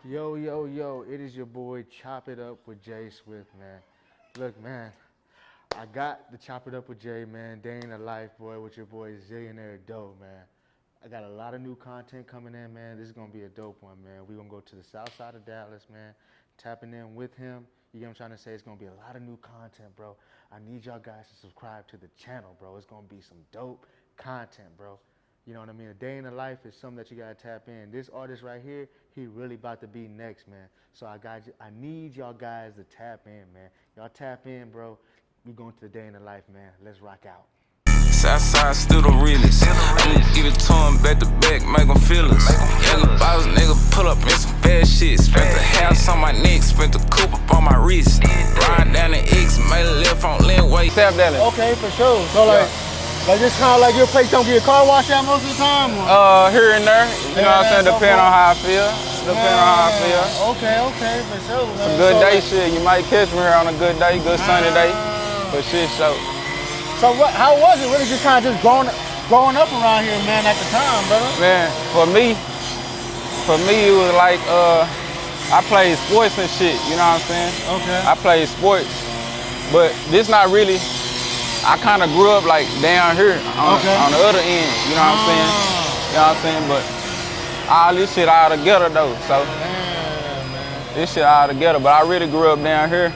Yo, yo, yo, it is your boy Chop It Up with Jae Swift, man. Look, man, I got the Chop It Up with Jay, man. Day in the life, boy, with your boy Zillionaire Doe, man. I got a lot of new content coming in, man. This is going to be a dope one, man. We're going to go to the south side of Dallas, man. Tapping in with him. You get what I'm trying to say? It's going to be a lot of new content, bro. I need y'all guys to subscribe to the channel, bro. It's going to be some dope content, bro. You know what I mean? A day in the life is something that you gotta tap in. This artist right here, he really about to be next, man. So I need y'all guys to tap in, man. Y'all tap in, bro. We going to the day in the life, man. Let's rock out. Southside still the realest. I'ma give it to him back to back, make him feel us. Young boss nigga pull up in some fast shit. Spent the house on my neck, spent the coupe up on my wrist. Ride down the X, made a left on Linway. Tap Dallas. Okay, for sure. So like this kind of like your place don't get a car wash out most of the time? Or? Here and there. You know what I'm saying? Depending on how I feel. Okay, for sure. Man. A good day, shit. You might catch me here on a good day, good sunny day. But shit, so how was it? Really just kind of just growing up around here, man, at the time, brother? Man, for me, it was like I played sports and shit. You know what I'm saying? Okay. I played sports, but this not really. I kind of grew up like down here on the other end, you know what I'm saying? You know what I'm saying? But all this shit all together though, so this shit all together. But I really grew up down here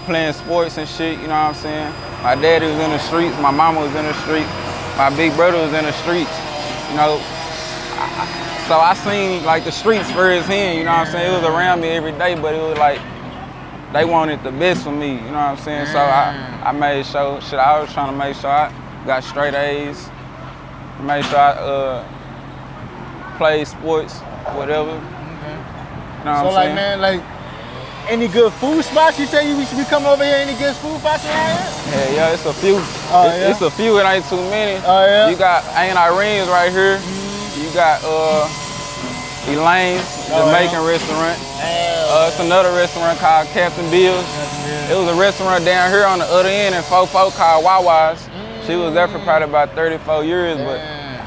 playing sports and shit, you know what I'm saying? My daddy was in the streets, my mama was in the streets, my big brother was in the streets, you know? So I seen like the streets firsthand, you know what I'm saying? It was around me every day, but it was like, they wanted the best for me, you know what I'm saying? So I made sure, I was trying to make sure I got straight A's, made sure I played sports, whatever. Okay. You know what I'm saying? Man, like, any good food spots you tell you we should be coming over here? Any good food spots around here? Yeah, it's a few. It's a few, it ain't too many. Oh, yeah? You got Aunt Irene's right here. You got Elaine's Jamaican restaurant. It's another restaurant called Captain Bill's. It was a restaurant down here on the other end in Fofo called Wawa's. She was there for probably about 34 years, but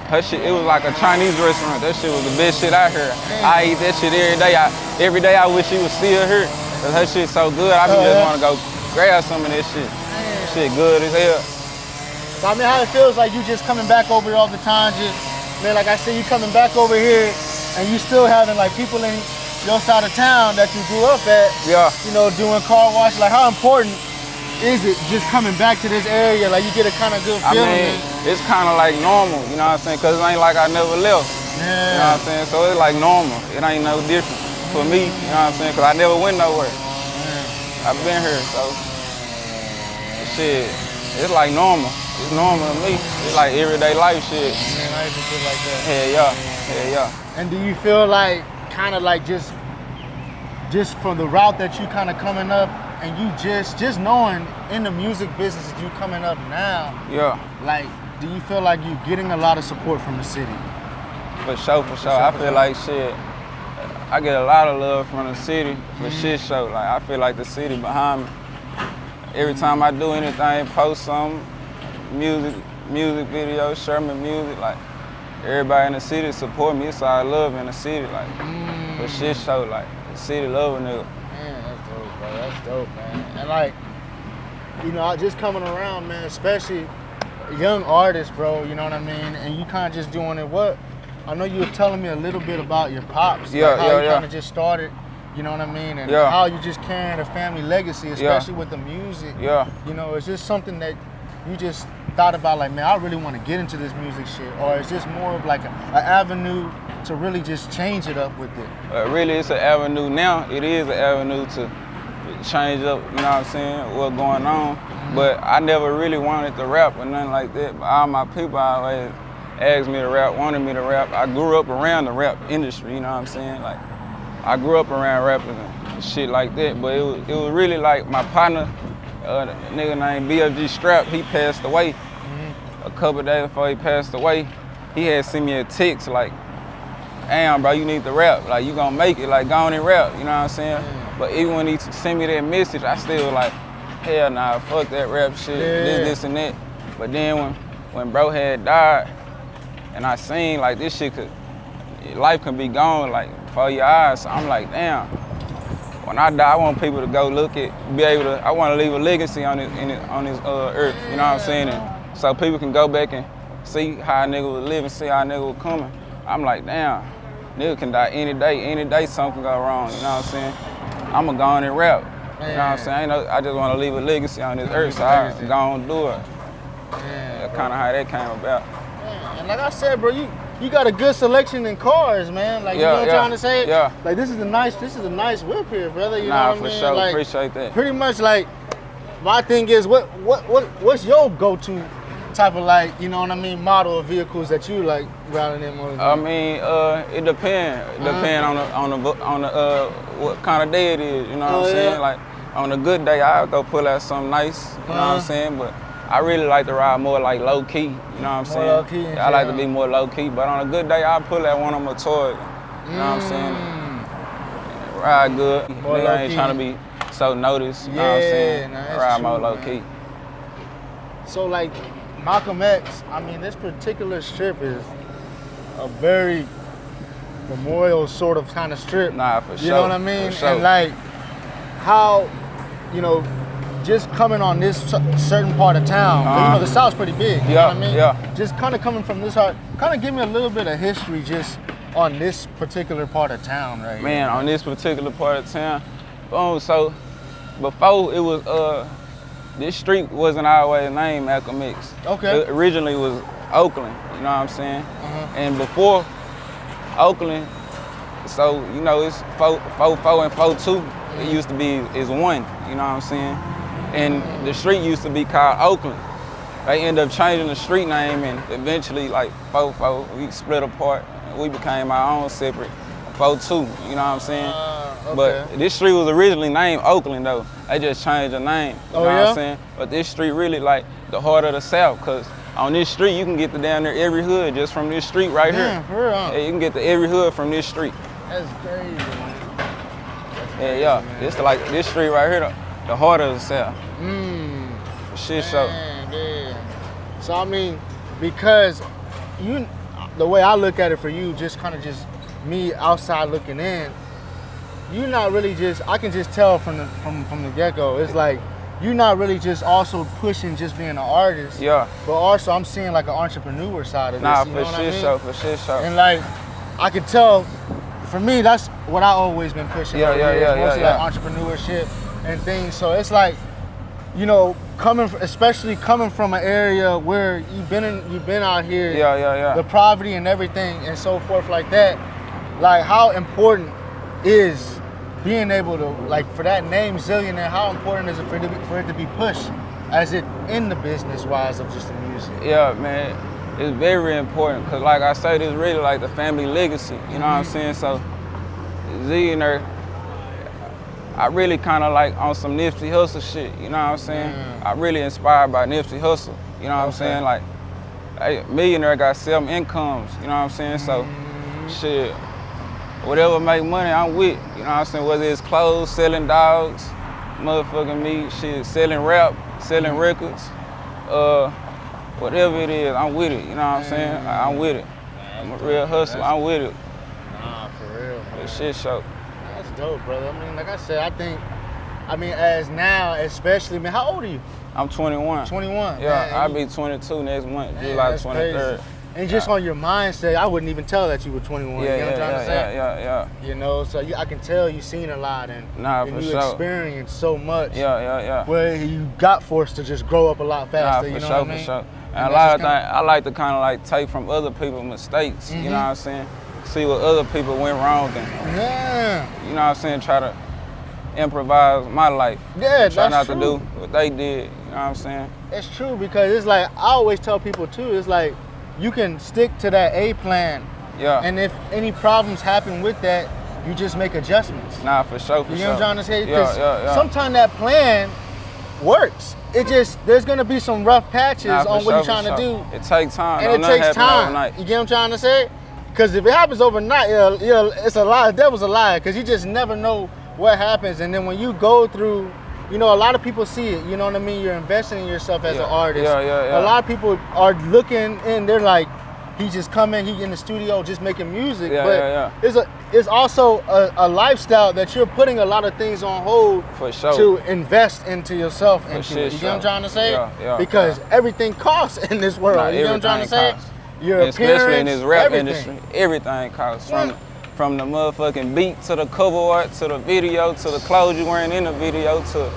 her shit, it was like a Chinese restaurant. That shit was the best shit out here. I eat that shit every day. Every day I wish she was still here, cause her shit so good. I just want to go grab some of that shit. That shit good as hell. So I mean, how it feels like you just coming back over here all the time, just, man, like I said, you coming back over here and you still having like people in your side of town that you grew up at, you know, doing car wash. Like, how important is it just coming back to this area? Like, you get a kind of good feeling. I mean, it's kind of like normal, you know what I'm saying? Cause it ain't like I never left. You know what I'm saying? So it's like normal. It ain't no different for me, you know what I'm saying? Cause I never went nowhere. I've been here, so shit, it's like normal. It's normal to me. It's like everyday life shit. Man, I even feel like that. Hell yeah. And do you feel like, kind of like just from the route that you kind of coming up, and you just knowing in the music business that you coming up now, like, do you feel like you're getting a lot of support from the city? For sure. I feel like shit, I get a lot of love from the city for shit show. Like, I feel like the city behind me. Every time I do anything, post something, music videos, share my music, like, everybody in the city support me. It's all love in the city, like, for shit show, like, the city love a nigga. Man, that's dope, bro. That's dope, man. And like, you know, just coming around, man, especially young artists, bro, you know what I mean? And you kind of just doing it, I know you were telling me a little bit about your pops, how you kind of just started, you know what I mean? And how you just carrying a family legacy, especially with the music. You know, it's just something that you just thought about, like, man, I really want to get into this music shit, or it's just more of like an avenue to really just change it up with it? Really, it's an avenue now. It is an avenue to change up, you know what I'm saying, what's going on. But I never really wanted to rap or nothing like that. But all my people always asked me to rap, wanted me to rap. I grew up around the rap industry, you know what I'm saying? Like, I grew up around rappers and shit like that. But it was really like my partner, a nigga named BFG Strap, he passed away. A couple days before he passed away, he had sent me a text like, damn, bro, you need to rap. Like, you gonna make it, like, go on and rap, you know what I'm saying? But even when he sent me that message, I still like, hell nah, fuck that rap shit, this and that. But then when bro had died, and I seen like this shit life can be gone like before your eyes. So I'm like, damn. When I die, I want people to go look at, I want to leave a legacy on this earth. You know what I'm saying? And so people can go back and see how a nigga was living, see how a nigga was coming. I'm like, damn, nigga can die any day something go wrong. You know what I'm saying? I'ma go on and rap. You know what I'm saying? I just want to leave a legacy on this earth, so I go on and do it. That's kind of how that came about. And like I said, bro, you got a good selection in cars, man. Like, you know what I'm trying to say? Yeah. Like, this is a nice whip here, brother. You know what I mean? For sure. Like, Appreciate that. Pretty much, like, my thing is, what's your go-to type of, like, you know what I mean, model of vehicles that you like riding in? I mean, it depends. It depends on the what kind of day it is. You know what I'm saying? Like, on a good day, I'll go pull out something nice. You know what I'm saying? But I really like to ride more like low key. You know what I'm saying? Low key. I like to be more low key. But on a good day, I'll pull out one of my toys. You know what I'm saying? Ride good. Nigga ain't trying to be so noticed. You know what I'm saying? Ride more low key. So like Malcolm X, I mean, this particular strip is a very memorial sort of kind of strip. Nah, for sure. You know what I mean? For sure. And like how, you know, just coming on this certain part of town, but, you know, the South's pretty big, you know what I mean? Yeah. Just kind of coming from this part, kind of give me a little bit of history just on this particular part of town right Man, here. on this particular part of town, so before it was, this street wasn't always named Malcolm X. Okay. It originally was Oakland, you know what I'm saying? And before Oakland, so, you know, it's 4-4 and 4-2. It used to be is 1, you know what I'm saying? And the street used to be called Oakland. They ended up changing the street name, and eventually, like 4-4, we split apart. And we became our own separate 4-2, you know what I'm saying? Okay. But this street was originally named Oakland, though. They just changed the name, you know what I'm saying? But this street really like the heart of the South, because on this street, you can get to down there every hood just from this street right here. For real, huh? Yeah, you can get to every hood from this street. That's crazy, man. Yeah. It's like this street right here, the heart of the South. Shit show. Man. So I mean, because the way I look at it for you, just kind of just me outside looking in, you're not really just, I can just tell from the get-go, it's like you're not really just also pushing just being an artist. Yeah. But also I'm seeing like an entrepreneur side of this. You know what I mean? For shit show. And like I could tell, for me, that's what I always been pushing. Mostly like entrepreneurship and things. So it's like, you know, especially coming from an area where you've been out here. The poverty and everything and so forth like that. Like, how important is being able to, like, for that name Zillionaire, how important is it for it to be pushed as it in the business wise of just the music? Yeah, man. It's very important, because like I said, it's really like the family legacy, you know what I'm saying? So, Zillionaire, I really kind of like on some Nipsey Hussle shit, you know what I'm saying? I really inspired by Nipsey Hussle, you know what I'm saying? Like, hey, millionaire got 7 incomes, you know what I'm saying? So, shit, whatever make money, I'm with, you know what I'm saying? Whether it's clothes, selling dogs, motherfucking meat, shit, selling rap, selling records, whatever it is, I'm with it, you know what I'm saying? I'm with it. I'm a real hustler, I'm with it. Nah, for real, man. It's shit show. That's dope, brother. I mean, like I said, as now, especially, man, how old are you? I'm 21. 21. Yeah, man, I'll be 22 next month, July 23rd. Crazy. And just on your mindset, I wouldn't even tell that you were 21. You know what I'm trying to say? Yeah. You know, so I can tell you've seen a lot and you experienced so much. Yeah. Where you got forced to just grow up a lot faster. You know what I mean? For sure. And a lot of things I like to kind of like take from other people's mistakes. You know what I'm saying? See what other people went wrong and you know what I'm saying? Try to improvise my life. Yeah, try that's not to do what they did. You know what I'm saying? It's true, because it's like I always tell people too. It's like you can stick to that A plan. Yeah. And if any problems happen with that, you just make adjustments. Nah, for sure. You know what I'm trying to say? Yeah. Sometimes that plan works. It just, there's gonna be some rough patches on what you're trying to do. It takes time. And it takes time. Overnight. You get what I'm trying to say? Because if it happens overnight, it's a lie. The devil's a lie, because you just never know what happens. And then when you go through, you know, a lot of people see it. You know what I mean? You're investing in yourself as an artist. Yeah. A lot of people are looking and they're like, he just come in, he in the studio just making music. Yeah, but it's also a lifestyle that you're putting a lot of things on hold for sure to invest into yourself. For into shit, it. You know what I'm trying to say? Yeah, because everything costs in this world. Nah, you know what I'm trying to say? Costs. Your especially in this rap everything. industry, everything costs. From the motherfucking beat to the cover art to the video to the clothes you're wearing in the video to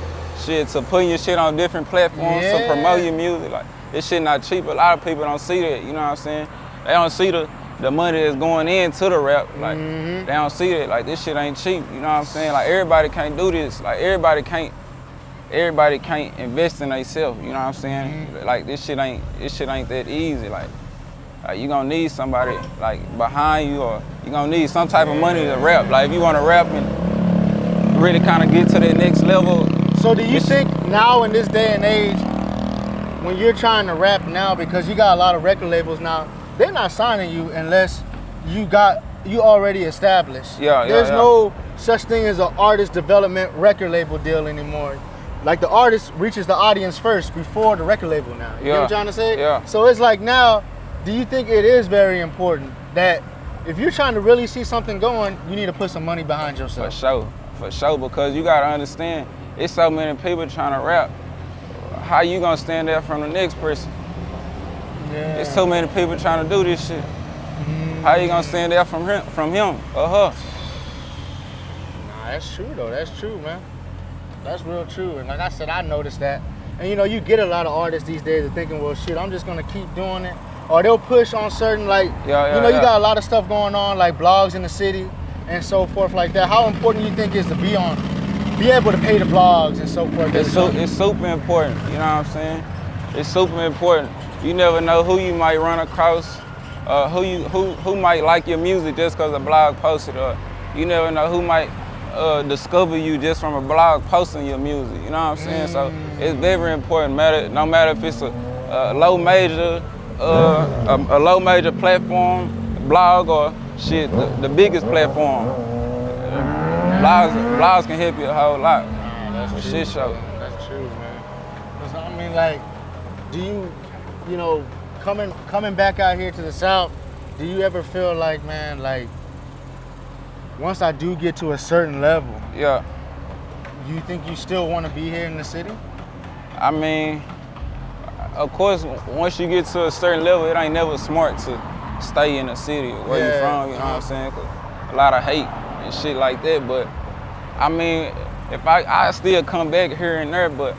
putting your shit on different platforms to promote your music. Like, this shit not cheap. A lot of people don't see that, you know what I'm saying? They don't see the money that's going into the rap. Like, they don't see that. Like, this shit ain't cheap, you know what I'm saying? Like, everybody can't do this. Like, everybody can't invest in themselves, you know what I'm saying? Like, this shit ain't that easy. Like, you gonna need somebody like behind you, or you gonna need some type of money to rap. Like, if you wanna rap and really kind of get to that next level. So do you think now in this day and age, when you're trying to rap now, because you got a lot of record labels now, they're not signing you unless you already established. There's no such thing as an artist development record label deal anymore. Like, the artist reaches the audience first before the record label now. You know what I'm trying to say? Yeah. So it's like, now, do you think it is very important that if you're trying to really see something going, you need to put some money behind yourself? For sure, because you gotta understand, it's so many people trying to rap. How you gonna stand there from the next person? Yeah. There's so many people trying to do this shit. How you gonna stand there from him or her? Nah, that's true though. That's true, man. That's real true. And like I said, I noticed that. And you know, you get a lot of artists these days are thinking, well, shit, I'm just gonna keep doing it. Or they'll push on certain, like, you got a lot of stuff going on, like blogs in the city and so forth like that. How important do you think is to be able to pay the blogs and so forth? It's super important, you know what I'm saying? It's super important. You never know who you might run across, who might like your music just because a blog posted, or you never know who might discover you just from a blog posting your music, you know what I'm saying? So it's very important, no matter if it's a low major platform, blog, or shit, the biggest platform. Blogs can help you a whole lot. That's true. Shit show. That's true, man. 'Cause, I mean, like, do you know, coming back out here to the South, do you ever feel like, man, like, once I do get to a certain level, do you think you still want to be here in the city? I mean, of course, once you get to a certain level, it ain't never smart to stay in the city where you're from, you know what I'm saying? 'Cause a lot of hate and shit like that, but I mean, if I still come back here and there, but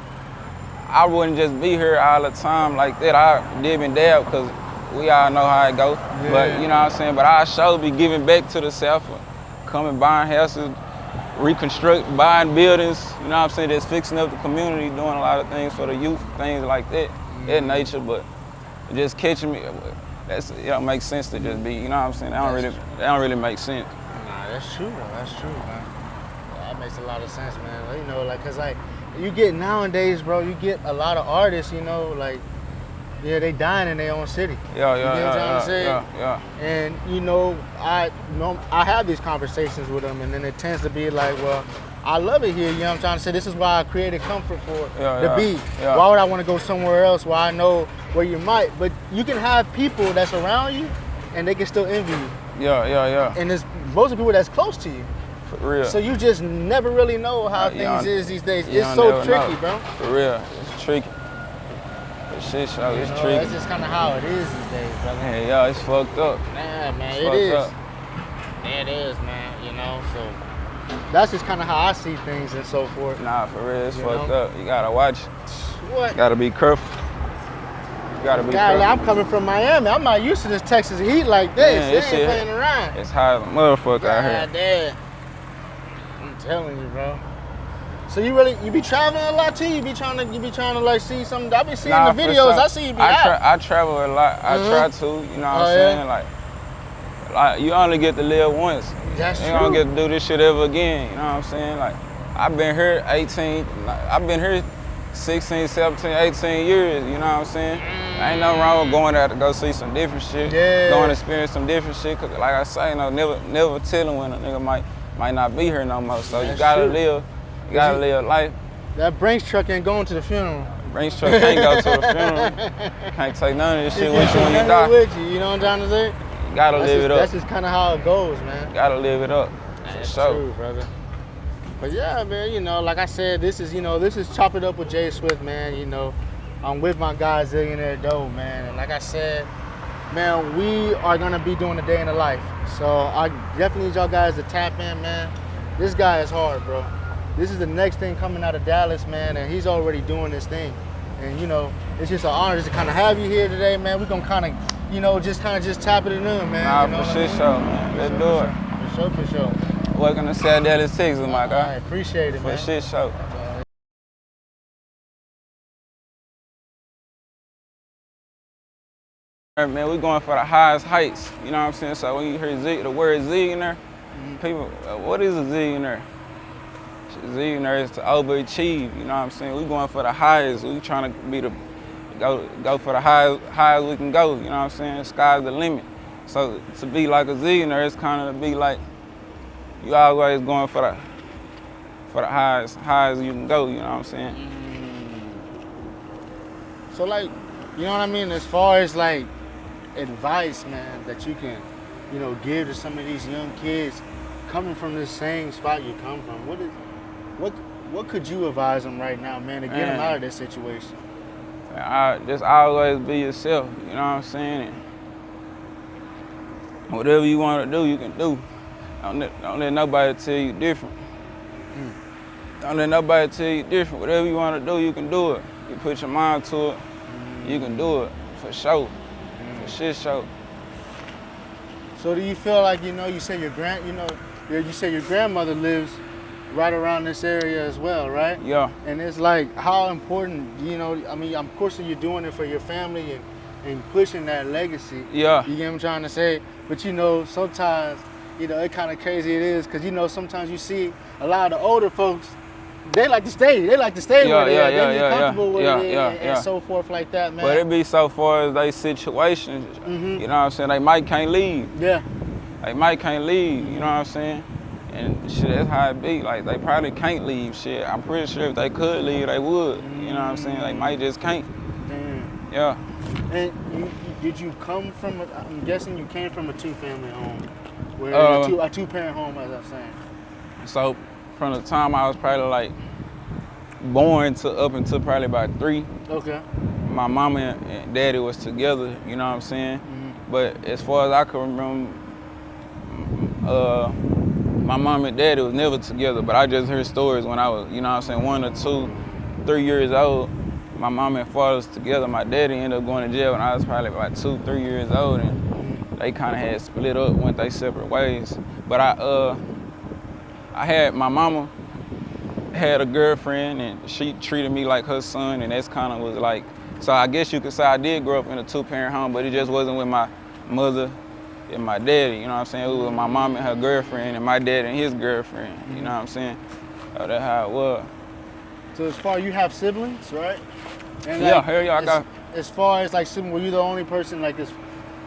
I wouldn't just be here all the time like that. I dib and dab, because we all know how it go. But you know what I'm saying? But I sure be giving back to the South, coming buying houses, buying buildings, you know what I'm saying, that's fixing up the community, doing a lot of things for the youth, things like that, that nature. But just catching me, it don't make sense to just be, you know what I'm saying? That don't really make sense. Nah, that's true though. That's true, man. That makes a lot of sense, man. You know, like, 'cause like, you get nowadays, bro, you get a lot of artists, you know, like, they dying in their own city. You know what I'm trying to say? And you know, I have these conversations with them, and then it tends to be like, well, I love it here. You know what I'm trying to say? This is why I created comfort for the beat. Why would I want to go somewhere else where I know where you might? But you can have people that's around you, and they can still envy you. And there's most of the people that's close to you. For real. So you just never really know how things is these days. It's so tricky, bro. For real, it's tricky. Shit show, it's tricky. That's just kind of how it is these days, brother. Hey, yo, it's fucked up. Yeah, man, It is, man, you know, so that's just kind of how I see things and so forth. Nah, for real, it's fucked up. You gotta watch it. What? You gotta be careful. You gotta be careful. I'm coming from Miami. I'm not used to this Texas heat like this. Man, This ain't playing around. It's hot as a motherfucker out here. Damn. I'm telling you, bro. So you be traveling a lot too? You be trying to like see something? I be seeing the videos. Sure. I see you be out. I travel a lot. I try to, you know what I'm saying? Like you only get to live once. That's true. You don't get to do this shit ever again. You know what I'm saying? Like, I've been here 16, 17, 18 years, you know what I'm saying? Ain't nothing wrong with going out to go see some different shit. Going to experience some different shit. Cause like I say, you know, never telling when a nigga might not be here no more. So you gotta live life. That Brinks truck ain't going to the funeral. Range truck can't go to the funeral. Can't take none of this shit with you when you die. With you know what I'm trying to say? You gotta live it up. That's just kind of how it goes, man. Gotta live it up. For sure. True, brother. But yeah, man, you know, like I said, this is Chop It Up with Jae Swift, man. You know, I'm with my guy Zillionaire Doe, man. And like I said, man, we are gonna be doing a day in the life. So I definitely need y'all guys to tap in, man. This guy is hard, bro. This is the next thing coming out of Dallas, man, and he's already doing this thing. And you know, it's just an honor just to kind of have you here today, man. We're gonna kind of, you know, just tap it in, man. Nah, you know for sure, man. Let's do it. For sure. Welcome to South Dallas, Texas, my guy. I appreciate it, man. For shit show. Man, we going for the highest heights, you know what I'm saying? So when you hear the word zillionaire, people, what is a zillionaire? Zillionaire is to overachieve, you know what I'm saying? We going for the highest. We trying to be go for the highest we can go, you know what I'm saying? Sky's the limit. So to be like a zillionaire, it's kind of to be like you always going for the highest you can go, you know what I'm saying? So like, you know what I mean? As far as like advice, man, that you can, you know, give to some of these young kids coming from this same spot you come from, what could you advise them right now, man, to get them out of this situation? Just always be yourself, you know what I'm saying? And whatever you want to do, you can do. Don't let nobody tell you different. Don't let nobody tell you different. Whatever you want to do, you can do it. You put your mind to it, you can do it, for sure. For shit show. So do you feel like, you know, you say your grandmother lives right around this area as well, right? Yeah. And it's like, how important, you know, I mean, of course you're doing it for your family and pushing that legacy. Yeah. You get what I'm trying to say? But you know, sometimes, you know, it kind of crazy it is, because you know, sometimes you see a lot of the older folks, they like to stay where they are. They be comfortable with it and so forth like that, man. But it be so far as they situations, you know what I'm saying? They might can't leave. Yeah. They might can't leave, you know what I'm saying? And shit, that's how it be. Like, they probably can't leave, shit. I'm pretty sure if they could leave, they would. You know what I'm saying? They might just can't. Damn. Yeah. And did you come from, I'm guessing you came from a two-family home, where a two-parent home, as I'm saying. So, from the time I was probably like born to up until probably about 3. Okay. My mama and daddy was together, you know what I'm saying? But as far as I can remember, my mom and daddy was never together, but I just heard stories when I was, you know what I'm saying, 1 or 2, 3 years old. My mom and father was together. My daddy ended up going to jail when I was probably about 2, 3 years old, and they kind of had split up, went their separate ways. But I had, my mama had a girlfriend, and she treated me like her son, and that's kind of was like, so I guess you could say I did grow up in a 2-parent home, but it just wasn't with my mother and my daddy, you know what I'm saying? It was my mom and her girlfriend, and my dad and his girlfriend, you know what I'm saying? So that's how it was. So as far as you have siblings, right? And yeah, like, hell yeah, I got. As far as like sibling, were you the only person like this?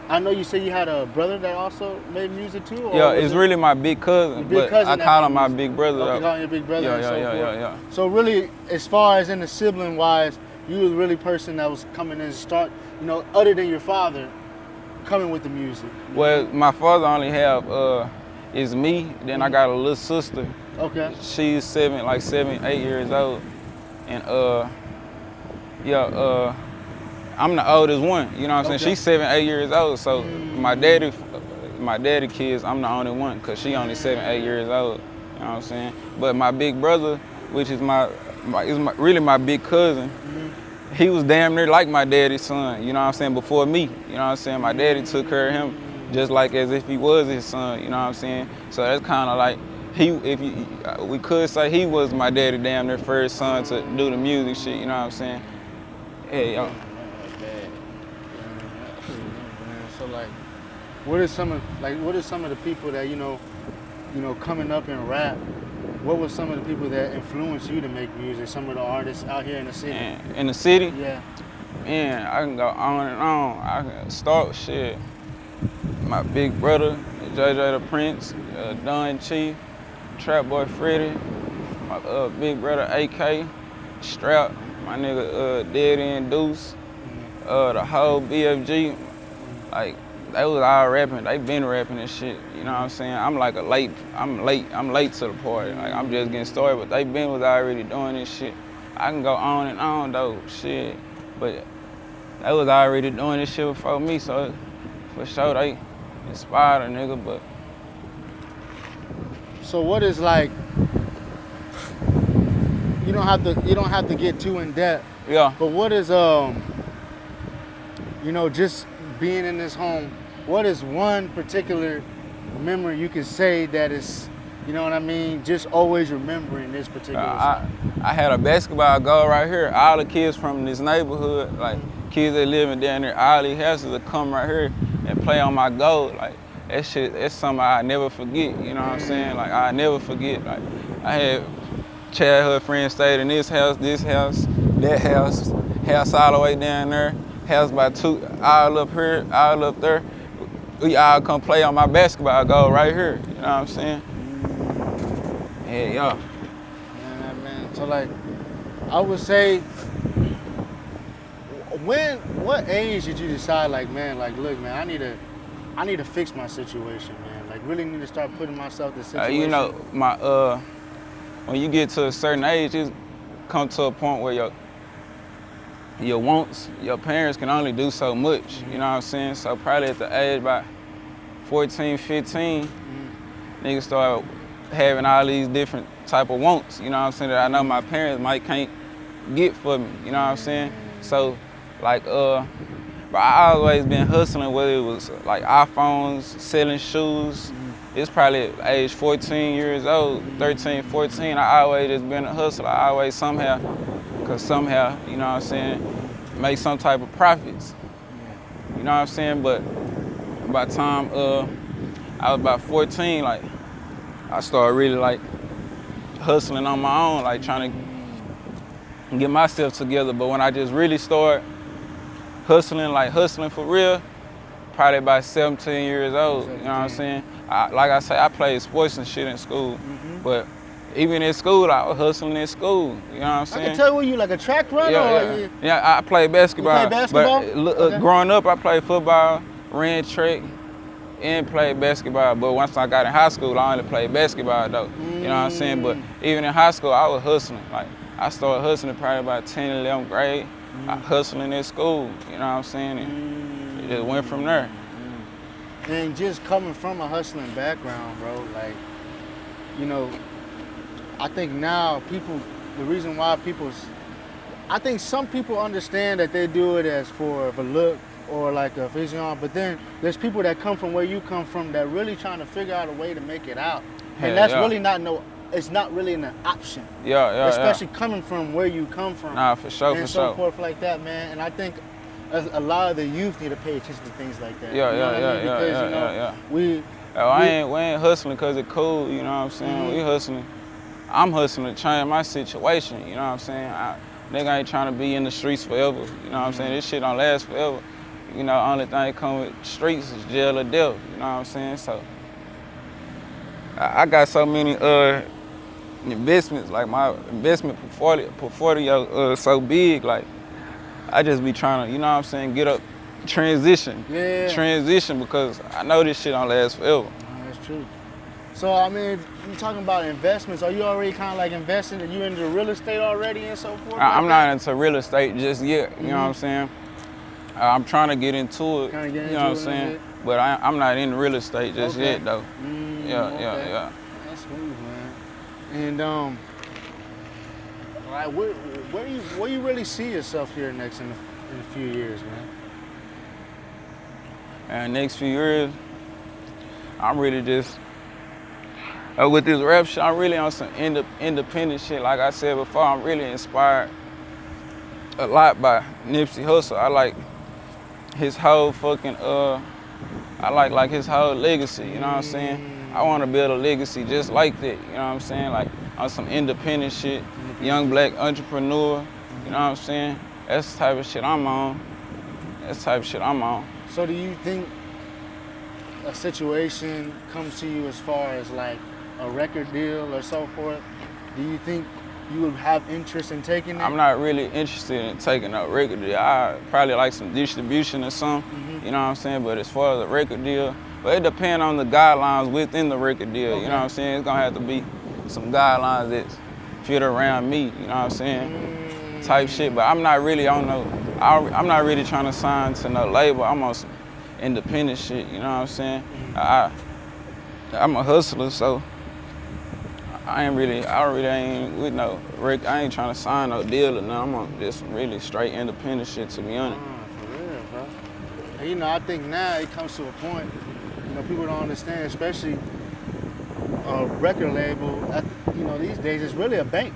I know you said you had a brother that also made music too? Or yeah, it's really my big cousin, but I call him my big brother. Okay, call him your big brother. Yeah. So really, as far as in the sibling wise, you were the really person that was coming in and start, you know, other than your father, coming with the music. Well, my father only have is me. Then I got a little sister. Okay. She's 7, 8 years old, and I'm the oldest one. You know what I'm saying? She's 7, 8 years old. So my daddy kids, I'm the only one, cause she only 7, 8 years old. You know what I'm saying? But my big brother, which is really my big cousin, he was damn near like my daddy's son. You know what I'm saying? Before me, you know what I'm saying? My daddy took care of him just like as if he was his son. You know what I'm saying? So that's kind of like we could say he was my daddy damn near first son to do the music shit. You know what I'm saying? Hey, yo. So like, what are some of the people that you know coming up in rap? What were some of the people that influenced you to make music? Some of the artists out here in the city. Man, in the city? Yeah. Man, I can go on and on. I can start with shit. My big brother, JJ the Prince, Don Chief, Trap Boy Freddy, my big brother AK, Strap, my nigga Dead End Deuce, the whole BFG, like they was all rapping. They been rapping and shit. You know what I'm saying? I'm late to the party. Like I'm just getting started, but they was already doing this shit. I can go on and on though, shit. But they was already doing this shit before me, so for sure they inspired a nigga. But so what is like? You don't have to get too in depth. yeah. But what is just being in this home? What is one particular memory you can say that is, you know what I mean, just always remembering this particular song? I had a basketball goal right here. All the kids from this neighborhood, like kids that living down there, all these houses would come right here and play on my goal. Like that shit, that's something I never forget. You know what I'm saying? Like I never forget. Like I had childhood friends stayed in this house, that house all the way down there, house by two, all up here, all up there. We all come play on my basketball goal right here. You know what I'm saying? Yeah. Man. So like, I would say, what age did you decide like, man, like, look, man, I need to fix my situation, man. Like, really need to start putting myself in this situation. You know, when you get to a certain age, it come to a point where your wants, your parents can only do so much, you know what I'm saying? So probably at the age about 14, 15, niggas start having all these different type of wants, you know what I'm saying, that I know my parents can't get for me, you know what I'm saying? So like, but I always been hustling, whether it was like iPhones, selling shoes. It's probably at age 14 years old, 13, 14, I always just been a hustler. I always somehow, you know what I'm saying, make some type of profits. You know what I'm saying? But by the time I was about 14, like, I started really like hustling on my own, like trying to get myself together. But when I just really started hustling for real, probably about 17 years old, you know what I'm saying? Like I say, I played sports and shit in school, but even in school, I was hustling in school, you know what I'm saying? I can tell, were you like a track runner? Yeah, I played basketball. You played basketball? But Okay. Growing up, I played football, ran track, and played basketball. But once I got in high school, I only played basketball though, you know what I'm saying? But even in high school, I was hustling. Like, I started hustling probably about 10, 11th grade. I hustling in school, you know what I'm saying? And it just went from there. And just coming from a hustling background, bro, like, you know, I think now the reason why I think some people understand that they do it as for the look or like a vision, but then there's people that come from where you come from that really trying to figure out a way to make it out. And that's really it's not really an option. Especially coming from where you come from. Nah, for sure, and so forth like that, man. And I think a lot of the youth need to pay attention to things like that. We ain't hustling because it's cool, you know what I'm saying? We hustling. I'm hustling to change my situation, you know what I'm saying? Nigga ain't trying to be in the streets forever, you know what I'm saying? This shit don't last forever. You know, only thing come with streets is jail or death, you know what I'm saying? So I got so many investments, like my investment portfolio so big, like I just be trying to, you know what I'm saying, get up, transition because I know this shit don't last forever. That's true. So, I mean, you're talking about investments. Are you already kind of like investing? Are you into real estate already and so forth? I'm not into real estate just yet, you know what I'm saying? I'm trying to get into it, you know what I'm saying? But I'm not in real estate just yet, though. Yeah. That's smooth, man. And, all right, where you really see yourself here next in a few years, man? And next few years, I'm really just, with this rap shit, I'm really on some independent shit. Like I said before, I'm really inspired a lot by Nipsey Hussle. I like his whole fucking, I like his whole legacy, you know what I'm saying? I want to build a legacy just like that, you know what I'm saying? Like on some independent shit, young black entrepreneur, you know what I'm saying? That's the type of shit I'm on. So do you think a situation comes to you as far as like a record deal or so forth? Do you think you would have interest in taking it? I'm not really interested in taking a record deal. I probably like some distribution or something, you know what I'm saying? But as far as a record deal, but it depends on the guidelines within the record deal, you know what I'm saying? It's gonna have to be some guidelines that fit around me, you know what I'm saying? Type shit, but I'm not really on I'm not really trying to sign to no label. I'm on some independent shit, you know what I'm saying? I'm a hustler, so I really ain't with no record. I ain't trying to sign no deal or nothing. I'm on just really straight independent shit, to be honest. For real, bro. And, you know, I think now it comes to a point, you know, people don't understand, especially a record label, you know, these days it's really a bank.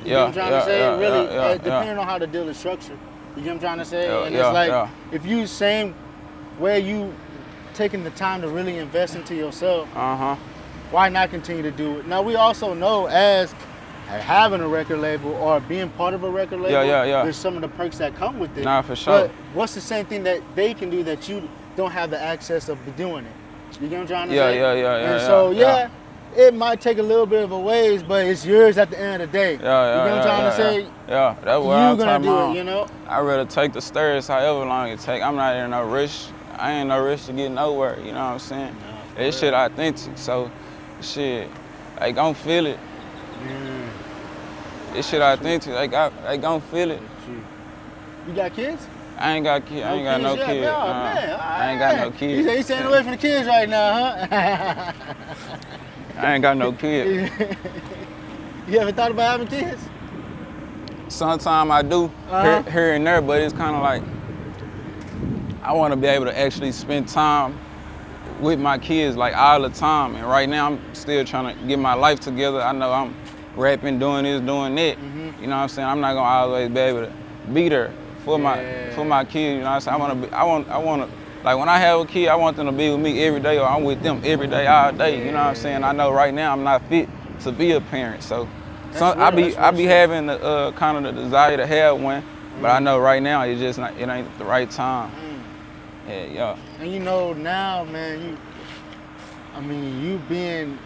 You know what I'm trying to say? Depending on how the deal is structured. You know what I'm trying to say? And it's like, if you same way you taking the time to really invest into yourself, why not continue to do it? Now, we also know as having a record label or being part of a record label, there's some of the perks that come with it. Nah, for sure. But what's the same thing that they can do that you don't have the access of doing it? You get what I'm trying to say? And so, it might take a little bit of a ways, but it's yours at the end of the day. You get what I'm trying to say? Yeah, that's what I'm gonna talking about. Do it, you know? I'd rather take the stairs however long it take. I'm not in no rush. I ain't no rush to get nowhere, you know what I'm saying? This shit authentic, so shit, they gon' feel it. This shit authentic, they gon' feel it. You got kids? I ain't got kids. I ain't got no kids. I ain't got no kids. He's staying away from the kids right now, huh? I ain't got no kids. You ever thought about having kids? Sometimes I do, here and there, but it's kind of like, I want to be able to actually spend time with my kids like all the time. And right now I'm still trying to get my life together. I know I'm rapping, doing this, doing that. You know what I'm saying? I'm not gonna always be able to be there for my kids. You know what I'm saying? I want to, like when I have a kid, I want them to be with me every day, or I'm with them every day, all day. You know what I'm saying? I know right now I'm not fit to be a parent, so I be having the kind of the desire to have one, but I know right now it's just not, it ain't the right time. Yeah. And you know now, man, you being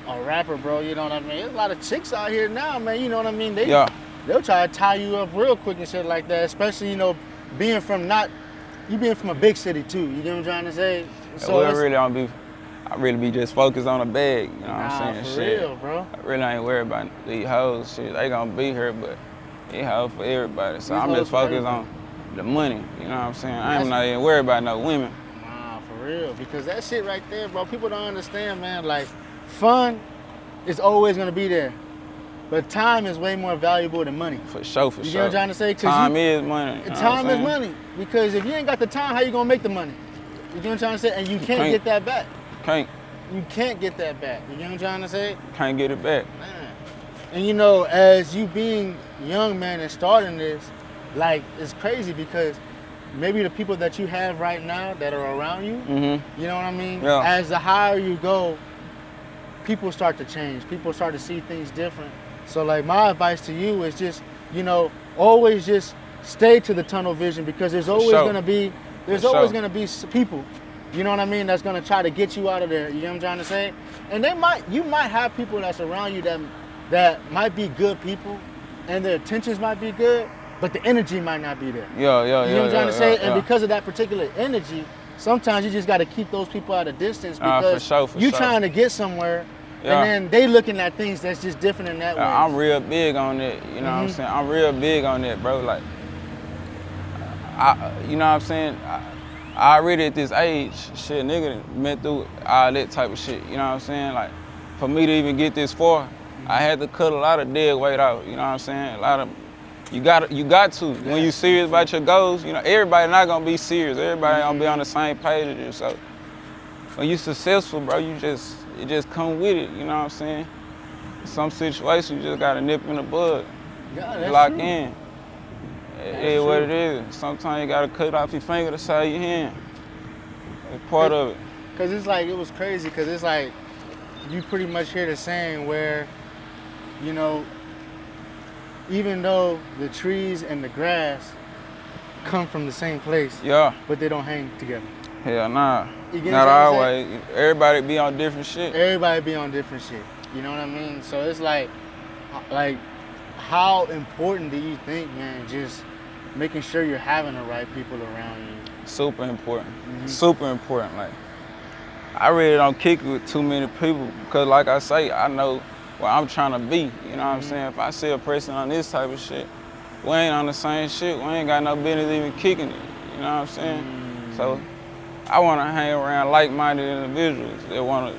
a rapper, bro, you know what I mean? There's a lot of chicks out here now, man, you know what I mean? They'll try to tie you up real quick and shit like that, especially, you know, being from a big city too, you get what I'm trying to say? So I really be just focused on the bag, you know what I'm saying? For real, bro. I really ain't worried about these hoes, shit. They gonna be here, but these hoes for everybody. So I'm just focused on the money, you know what I'm saying? I ain't not even worried about no women. Nah, for real, because that shit right there, bro, people don't understand, man. Like, fun is always gonna be there, but time is way more valuable than money. For sure. You know what I'm trying to say? Time is money. Time is money, because if you ain't got the time, how you gonna make the money? You know what I'm trying to say? And you can't get that back. You can't get that back. You know what I'm trying to say? Can't get it back. Man. And you know, as you being young, man, and starting this, like, it's crazy because maybe the people that you have right now that are around you, you know what I mean? Yeah. As the higher you go, people start to change. People start to see things different. So, like, my advice to you is just, you know, always just stay to the tunnel vision, because there's always gonna be people, you know what I mean, that's gonna try to get you out of there. You know what I'm trying to say? And you might have people that's around you that might be good people, and their intentions might be good, but the energy might not be there. You know what I'm trying to say? And because of that particular energy, sometimes you just got to keep those people at a distance, because you're trying to get somewhere, and then they looking at things that's just different in that way. I'm real big on that, you know what I'm saying? I'm real big on that, bro. Like, you know what I'm saying? I already at this age, shit, nigga went through all that type of shit, you know what I'm saying? Like, for me to even get this far, I had to cut a lot of dead weight out, you know what I'm saying? A lot of, you got to. When you serious about your goals, you know, everybody not gonna be serious. Everybody gonna be on the same page as you. So when you successful, bro, it just come with it, you know what I'm saying? Some situations you just gotta nip in the bud, lock in. It is what it is. Sometimes you gotta cut off your finger to save your hand. It's part of it. Cause it's like, it was crazy, cause it's like, you pretty much hear the saying where, you know, even though the trees and the grass come from the same place, but they don't hang together. Hell nah. Not always. Everybody be on different shit. Everybody be on different shit. You know what I mean? So it's like how important do you think, man, just making sure you're having the right people around you? Super important. Super important. Like, I really don't kick it with too many people because, like I say, I know where I'm trying to be. You know what I'm saying? If I see a person on this type of shit, we ain't on the same shit. We ain't got no business even kicking it. You know what I'm saying? So I want to hang around like-minded individuals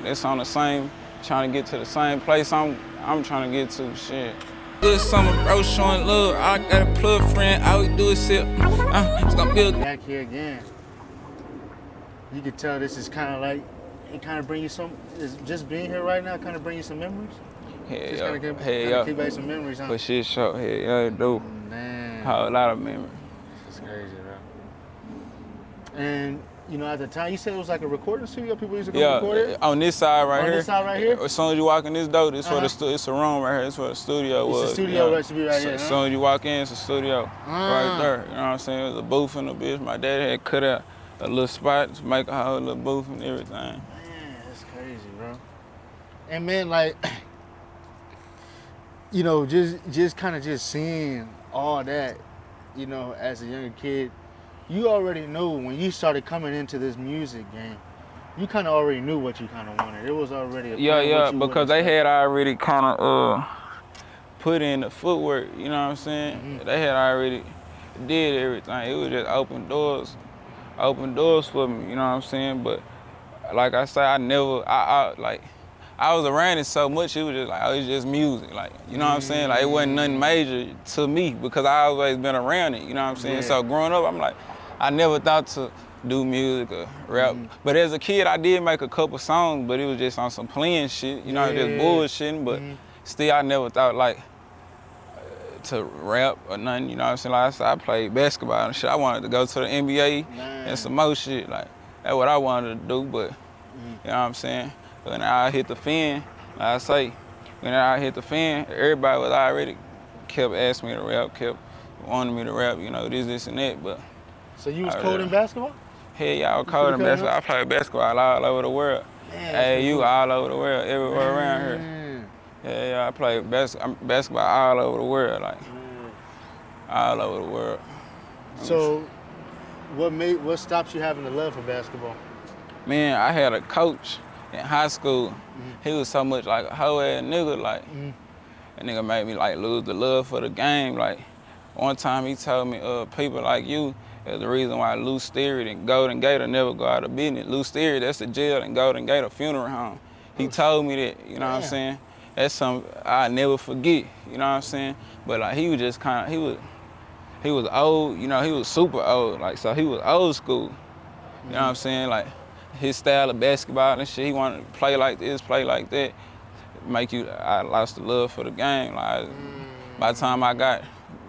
that's on the same, trying to get to the same place I'm trying to get to. Shit. Good summer, bro, showing love. I got a plug friend, all we do is sip. It's gonna be a Back here again. You can tell this is kind of like, it kind of bring you some, is just being here right now kind of bring you some memories? Just kind of keep back some memories, huh? For shit show, hell yeah, it do. Man. A lot of memories. It's crazy, bro. And, you know, at the time, you said it was like a recording studio? People used to go record it? On this side right here. On this side right here? As soon as you walk in this door, this where it's a room right here. This where the studio was. It's the studio right to be right here, As soon as you walk in, it's a studio right there. You know what I'm saying? There's a booth in the bitch. My dad had cut out a little spot to make a whole little booth and everything. Man, that's crazy, bro. And man, like, you know, just kind of just seeing all that, you know, as a younger kid, you already knew when you started coming into this music game, you kind of already knew what you kind of wanted. It was already a plan because they had already kind of put in the footwork, you know what I'm saying? They had already did everything. It was just open doors for me, you know what I'm saying? But like I said, I was around it so much, it was just like, oh, it's just music, like, you know what I'm saying? Like, it wasn't nothing major to me because I always been around it, you know what I'm saying? So growing up, I'm like, I never thought to do music or rap. But as a kid, I did make a couple songs, but it was just on some playing shit, you know, just bullshitting, but still, I never thought, like, to rap or nothing, you know what I'm saying? Like I said, I played basketball and shit. I wanted to go to the NBA and some more shit, like, that's what I wanted to do, but, you know what I'm saying? When I hit the fan, like I say, when I hit the fan, everybody was already kept asking me to rap, kept wanting me to rap, you know, this and that, but. So you was cold in basketball? Hell yeah, I was cold in basketball. I played basketball all over the world. AAU all over the world, everywhere around here. Yeah, I played basketball all over the world, like, all over the world. So what stops you having the love for basketball? Man, I had a coach in high school. He was so much like a hoe ass nigga, like, that nigga made me like lose the love for the game. Like, one time he told me, people like you is the reason why Lou Sterrett and Golden Gate will never go out of business. Lou Sterrett, that's a jail, and Golden Gate a funeral home. He told me that, you know what I'm saying? That's something I'll never forget, you know what I'm saying? But like, he was just kind of, he was old, you know, he was super old, like, so he was old school, you know what I'm saying? Like, his style of basketball and shit, he wanted to play like this, play like that, I lost the love for the game. Like, by the time I got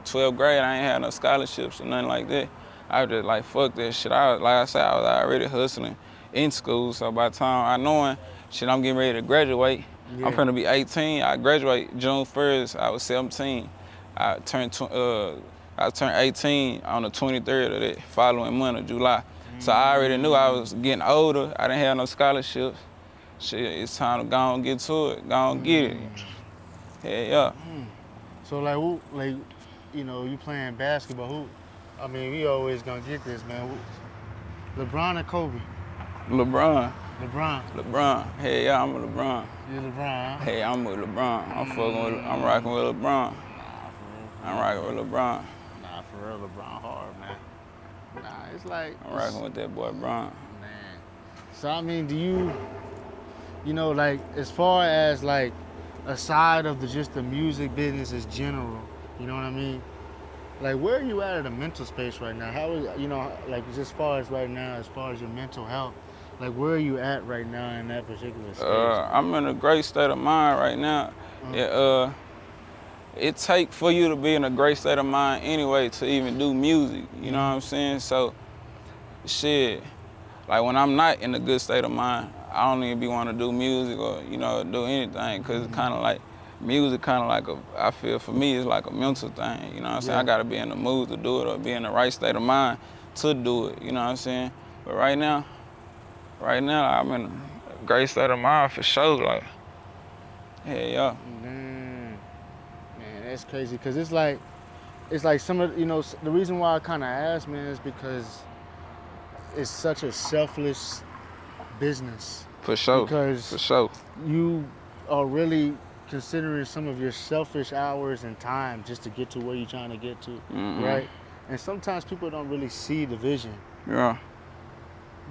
12th grade, I ain't had no scholarships or nothing like that. I was just like, fuck that shit. Like I said, I was already hustling in school, so by the time I knowing, shit, I'm getting ready to graduate. I'm finna be 18. I graduate June 1st. I was 17. I turned 18 on the 23rd of that following month of July. So I already knew I was getting older. I didn't have no scholarships. Shit, it's time to go and get to it. Go and get it. Yeah. So like, you know, you playing basketball. I mean, we always gonna get this, man. LeBron or Kobe? LeBron. LeBron. Hey, yeah, I'm a LeBron. You LeBron, huh? Hey, I'm with LeBron. I'm rocking with LeBron. I'm rocking with LeBron. Nah, for real, LeBron hard, man. Nah, it's like. I'm rocking with that boy, Bron. Man. So, I mean, do you know, like, as far as, like, aside of just the music business as general, you know what I mean? Like, where are you at a mental space right now? How is, you know, like, as far as right now, as far as your mental health, like, where are you at right now in that particular space? I'm in a great state of mind right now. It take for you to be in a great state of mind anyway to even do music, you know what I'm saying? So, shit, like, when I'm not in a good state of mind, I don't even be wanting to do music or, you know, do anything, because it's kind of like, music kind of like I feel for me, it's like a mental thing, you know what I'm saying? I got to be in the mood to do it or be in the right state of mind to do it, you know what I'm saying? But right now, I'm in a great state of mind for sure, like, yeah. Man, it's crazy because it's like some of, you know, the reason why I kind of asked, man, is because it's such a selfless business. For sure. Because for sure. You are really considering some of your selfish hours and time just to get to where you're trying to get to, right? And sometimes people don't really see the vision. Yeah.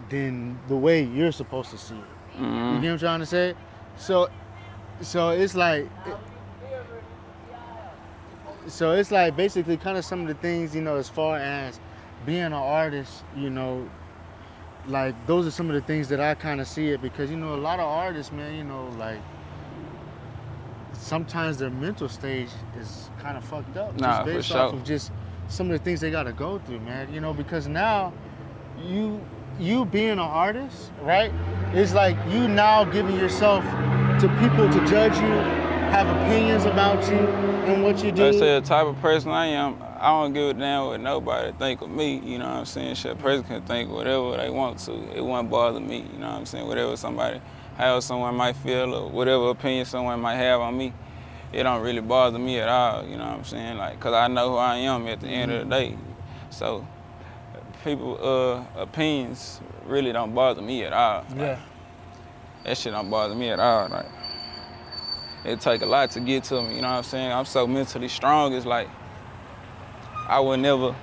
Than the way you're supposed to see it. You get what I'm trying to say? So it's like, basically kind of some of the things, you know, as far as being an artist, you know, like those are some of the things that I kind of see it because, you know, a lot of artists, man, you know, like sometimes their mental stage is kind of fucked up. Nah, just based for off sure. of just some of the things they got to go through, man, you know, because now you being an artist, right? It's like you now giving yourself to people to judge you, have opinions about you and what you do. I say the type of person I am, I don't give a damn what nobody think of me, you know what I'm saying? Shit, a person can think whatever they want to. It won't bother me, you know what I'm saying? Whatever how someone might feel or whatever opinion someone might have on me, it don't really bother me at all, you know what I'm saying? Like, cause I know who I am at the end of the day. So, people opinions really don't bother me at all. Yeah. Like, that shit don't bother me at all. Like, it take a lot to get to me, you know what I'm saying? I'm so mentally strong, it's like I would never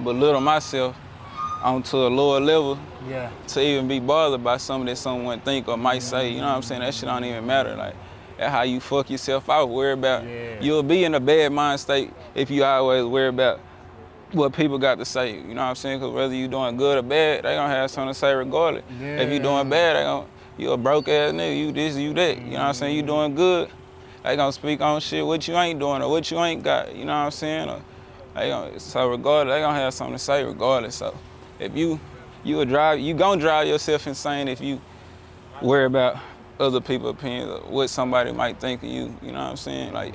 belittle myself onto a lower level to even be bothered by something that someone think or might say, you know what I'm saying? That shit don't even matter. Like, that's how you fuck yourself out, worry about. You'll be in a bad mind state if you always worry about what people got to say, you know what I'm saying? Because whether you doing good or bad, they gonna have something to say regardless. If you doing bad, you a broke ass nigga, you this, you that, you know what I'm saying? You doing good, they gonna speak on shit, what you ain't doing or what you ain't got, you know what I'm saying? Or so regardless, they gonna have something to say regardless. So if you gonna drive yourself insane if you worry about other people's opinions or what somebody might think of you, you know what I'm saying? Like,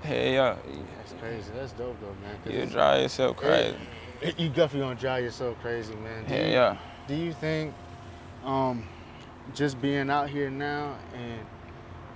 hell yeah. That's crazy. That's dope though, man. You drive yourself crazy. You definitely gonna drive yourself crazy, man. Do you think just being out here now and,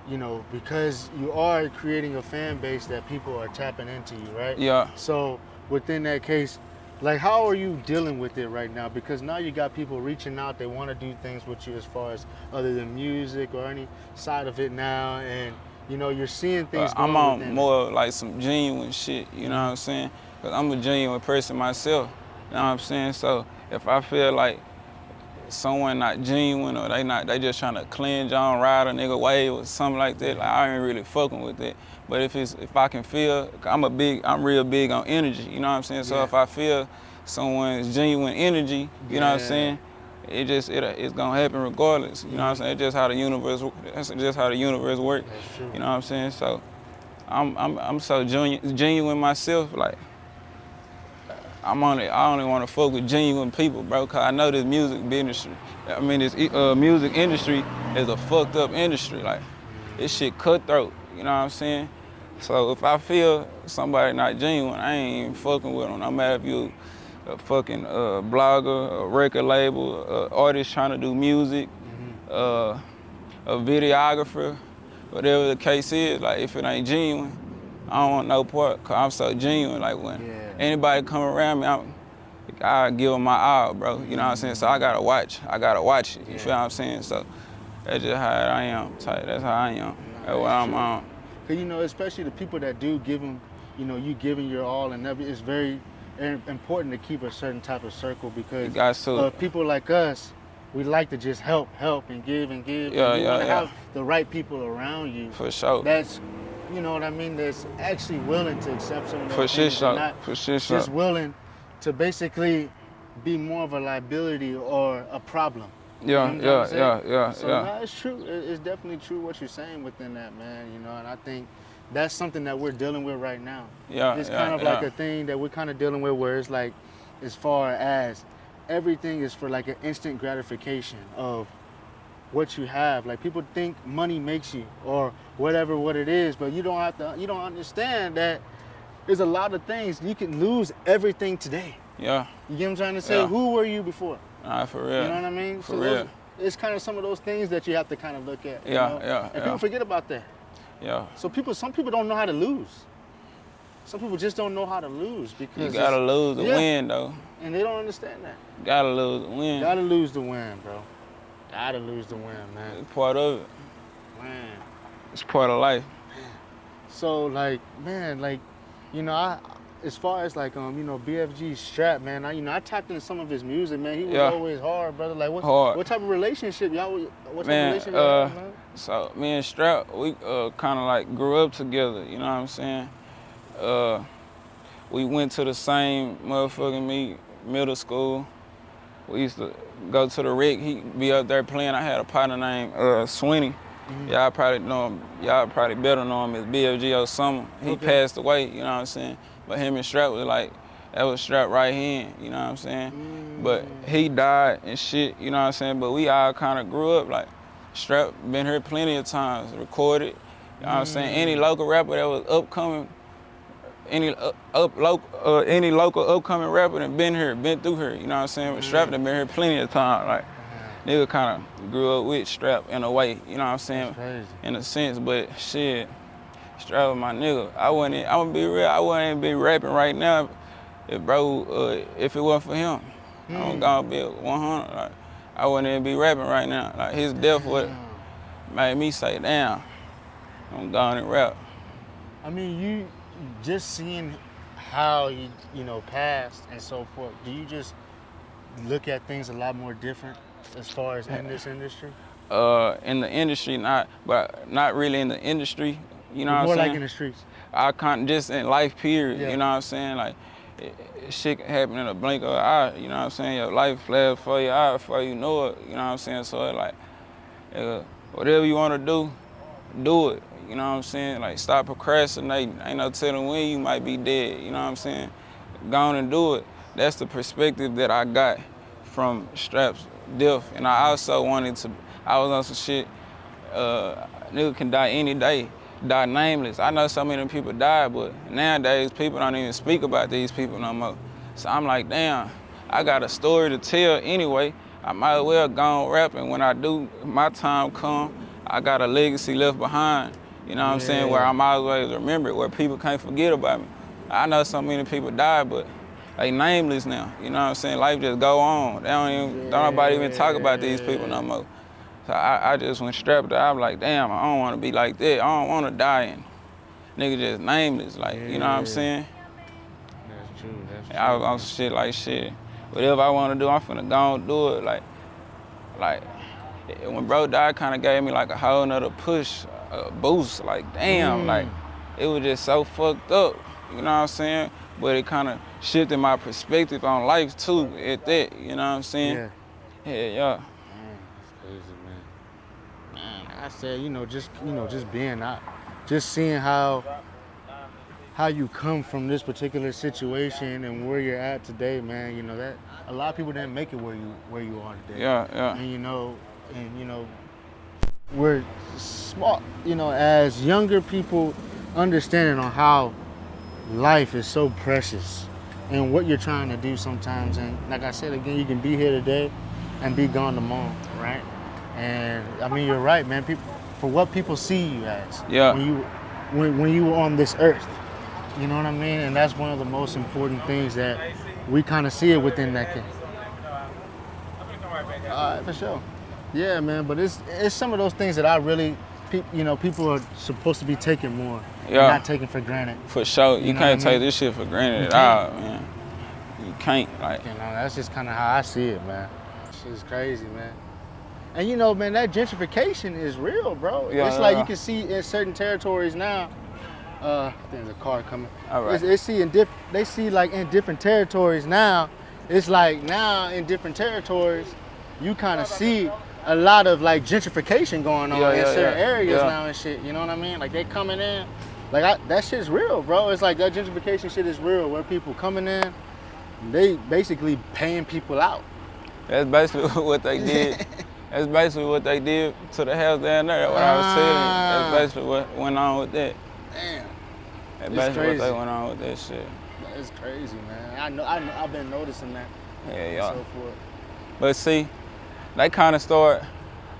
you know, because you are creating a fan base that people are tapping into you, right? Yeah. So within that case, like, how are you dealing with it right now? Because now you got people reaching out, they want to do things with you as far as other than music or any side of it now, and, you know, you're seeing things going I'm on more like some genuine shit, you know what I'm saying? Because I'm a genuine person myself, you know what I'm saying? So if I feel like someone not genuine or they just trying to cleanse on, ride a nigga wave or something like that, like, I ain't really fucking with it. But if I can feel, I'm real big on energy, you know what I'm saying? So if I feel someone's genuine energy, you know what I'm saying? It's gonna happen regardless, you know what I'm saying? It's just how the universe works, you know what I'm saying? So I'm so genuine myself, like, I only want to fuck with genuine people, bro, cause I know this music industry is a fucked up industry. Like, this shit cutthroat, you know what I'm saying? So if I feel somebody not genuine, I ain't even fucking with them. No matter if you a fucking blogger, a record label, a artist trying to do music, a videographer, whatever the case is, like, if it ain't genuine, I don't want no part, cause I'm so genuine. Like, when anybody come around me, I give them my all, bro. You know what I'm saying? So I gotta watch it. You feel what I'm saying? So that's just how I am. That's how I am. That's what I'm on. Cause, you know, especially the people that do give them, you know, you giving your all and everything, it's very important to keep a certain type of circle because people like us, we like to just help and give and give. Yeah, and you want to have the right people around you. For sure. That's, you know what I mean, that's actually willing to accept some of those For things sure. and not just willing to basically be more of a liability or a problem. Yeah. So no, it's true. It's definitely true what you're saying within that, man. You know, and I think that's something that we're dealing with right now. It's kind of like a thing that we're kind of dealing with where it's like, as far as everything is for like an instant gratification of what you have. Like, people think money makes you or whatever what it is, but you don't understand that there's a lot of things. You can lose everything today. Yeah. You get what I'm trying to say? Yeah. Who were you before? For real. You know what I mean? For real. It's kind of some of those things that you have to kind of look at. Yeah. And people forget about that. Yeah. So some people don't know how to lose. some people just don't know how to lose because you gotta lose to win, though. And they don't understand that. Gotta lose to win. Gotta lose to win, bro. Gotta lose to win, man. It's part of it. Man. It's part of life. So, like, man, like, you know, as far as like, you know, BFG's Strap, man, I tapped into some of his music, man. He was always hard, brother. Like, what type of relationship y'all? What type of relationship y'all have, man? So me and Strap, we kind of like grew up together. You know what I'm saying? We went to the same motherfucking middle school. We used to go to the rec. He'd be up there playing. I had a partner named Sweeney. Mm-hmm. Y'all probably know him. Y'all probably better know him as BFG Summer. He passed away. You know what I'm saying? But him and Strap was like, that was Strap right hand. You know what I'm saying? Mm-hmm. But he died and shit. You know what I'm saying? But we all kind of grew up like. Strap been here plenty of times, recorded. You know what I'm saying? Any local rapper that was upcoming, any local upcoming rapper that been through here. You know what I'm saying? But Strap done been here plenty of times. Like, nigga kind of grew up with Strap in a way. You know what I'm saying? In a sense, but shit, Strap was my nigga. I'm gonna be real. I wouldn't even be rapping right now, if it wasn't for him. I'm gonna be 100. Like, I wouldn't even be rapping right now. Like, his death would made me say, damn, I'm going and rap. I mean, you just seeing how he, you know, passed and so forth, do you just look at things a lot more different as far as in this industry? In the industry, not really in the industry. You know what I'm saying? More like in the streets. I can't, just in life, period. Yeah. You know what I'm saying? Like, shit can happen in a blink of an eye. You know what I'm saying? Your life flash for your eye before you know it. You know what I'm saying? So it's like, whatever you want to do it. You know what I'm saying? Like, stop procrastinating. Ain't no telling when you might be dead. You know what I'm saying? Go on and do it. That's the perspective that I got from Strap's death. And I also I was on some shit, nigga can die any day. Die nameless. I know so many people died, but nowadays people don't even speak about these people no more. So I'm like, damn, I got a story to tell anyway. I might as well go on rapping. When I do, my time come, I got a legacy left behind. You know what I'm saying? Where I might as well remember it, where people can't forget about me. I know so many people died, but they nameless now. You know what I'm saying? Life just go on. Don't nobody even talk about these people no more. So I just went strapped out. I'm like, damn, I don't want to be like that. I don't want to die and nigga just nameless. Like, you know what I'm saying? That's true. I was on some shit like shit. Whatever I want to do, I'm finna go and do it. Like when bro died, kind of gave me like a whole nother push, a boost. Like, damn, like it was just so fucked up. You know what I'm saying? But it kind of shifted my perspective on life too. At that, you know what I'm saying? Yeah. I said, just being out, just seeing how you come from this particular situation and where you're at today, man. You know that a lot of people didn't make it where you are today. Yeah. And we're smart. As younger people, understanding on how life is so precious and what you're trying to do sometimes. And like I said again, you can be here today and be gone tomorrow, right? And I mean, you're right, man. For what people see you as, when you were on this earth, you know what I mean. And that's one of the most important things that we kind of see it within that case. All right, for sure. Yeah, man. But it's some of those things that I really, people are supposed to be taking more, not taking for granted. For sure, you can't take this shit for granted at all, man. You can't, like. That's just kind of how I see it, man. Shit's crazy, man. And man, that gentrification is real, bro. It's like you can see in certain territories now. There's a car coming. All right. They see like in different territories now. It's like now in different territories, you kind of see a lot of like gentrification going on in certain areas now and shit. You know what I mean? Like they coming in, like that shit's real, bro. It's like that gentrification shit is real. Where people coming in, they basically paying people out. That's basically what they did. That's basically what they did to the house down there. That's what I was telling you. That's basically what went on with that. Damn. That's basically what they went on with that shit. That's crazy, man. I know. I've been noticing that. Yeah. And so forth. But see, they kind of start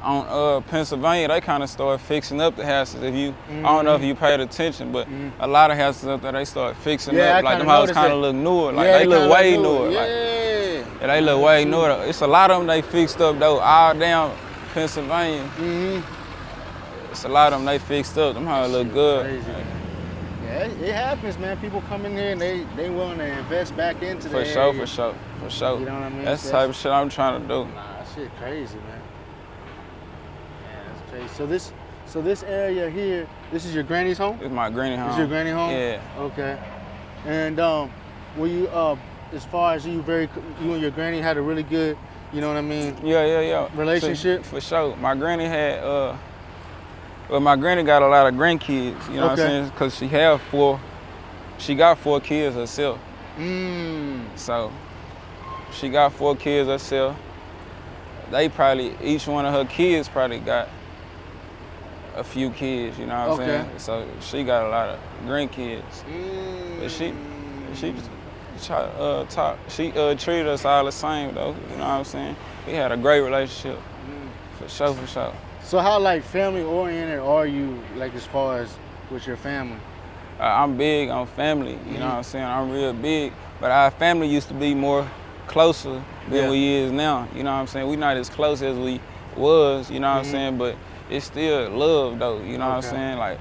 on Pennsylvania, they kind of started fixing up the houses. If you, I don't know if you paid attention, but a lot of houses up there, they started fixing up. Like them houses kind of look newer. Like they look way newer. Yeah. Like, they look way newer. It's a lot of them they fixed up though, all down Pennsylvania. It's a lot of them they fixed up. Them houses look good. Crazy, yeah, it happens, man. People come in here and they willing to invest back into the area. For sure. You know what I mean? That's the type of shit I'm trying to do. Nah, that shit crazy, man. Yeah, that's crazy. So this area here, this is your granny's home? It's my granny home. This your granny home? Yeah. Okay. And were you as far as you and your granny had a really good, you know what I mean? Yeah. Relationship? For sure. My granny had my granny got a lot of grandkids, you know what I'm saying? Because she got 4 kids herself. So she got 4 kids herself. They probably, each one of her kids probably got a few kids, you know what I'm saying? So she got a lot of grandkids. But she treated us all the same though, you know what I'm saying? We had a great relationship, for sure. So how like family oriented are you, like as far as with your family? I'm big on family, you know what I'm saying? I'm real big, but our family used to be more closer than we is now, you know what I'm saying? We not as close as we was, you know what I'm saying? But it's still love though, you know what I'm saying? Like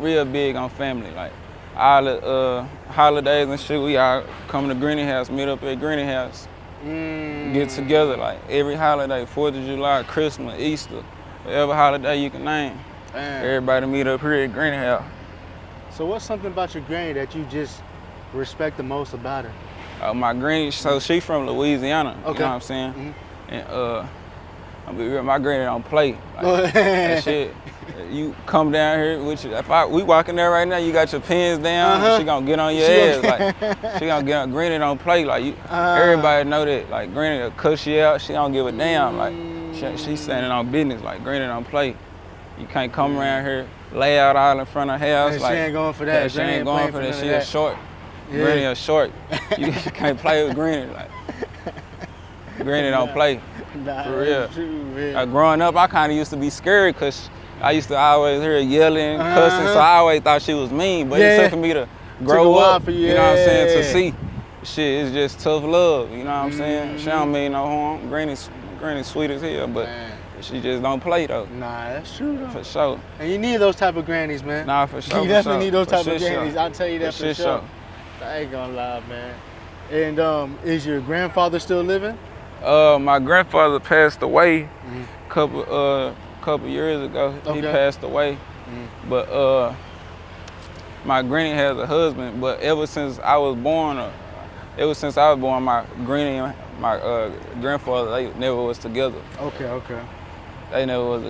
real big on family, like all the holidays and shit, we all come to Granny house, meet up at Granny house, get together like every holiday, 4th of July, Christmas, Easter, whatever holiday you can name. Damn. Everybody meet up here at Granny house. So what's something about your granny that you just respect the most about her? My granny, so she from Louisiana, you know what I'm saying? And I'll be real, my granny don't play. Like, that shit, you come down here, which we walking there right now, you got your pins down, she gonna get on your ass. Like, she gonna get on, granny don't play. Like, everybody know that. Like, granny will cuss you out, she don't give a damn. Like, she standing on business, like, granny don't play. You can't come around here, lay out all in front of the house. And like, she ain't going for that. She ain't going for that. She a short. Yeah. Granny a short. You can't play with granny. Like, granny don't play. Nah, for real. True, man. Like, growing up, I kind of used to be scared because I used to always hear her yelling, cussing, so I always thought she was mean. But it took me to grow up, you know what I'm saying, to see. Shit, it's just tough love, you know what I'm saying? She don't mean no harm. Granny's sweet as hell, but she just don't play though. Nah, that's true though. For sure. And you need those type of grannies, man. Nah, for sure. You definitely need those type for of grannies. sure. I'll tell you that for sure. I ain't gonna lie, man. And is your grandfather still living? My grandfather passed away couple years ago. He passed away. But my granny has a husband. But ever since I was born, my granny and my grandfather, they never was together. Okay. They never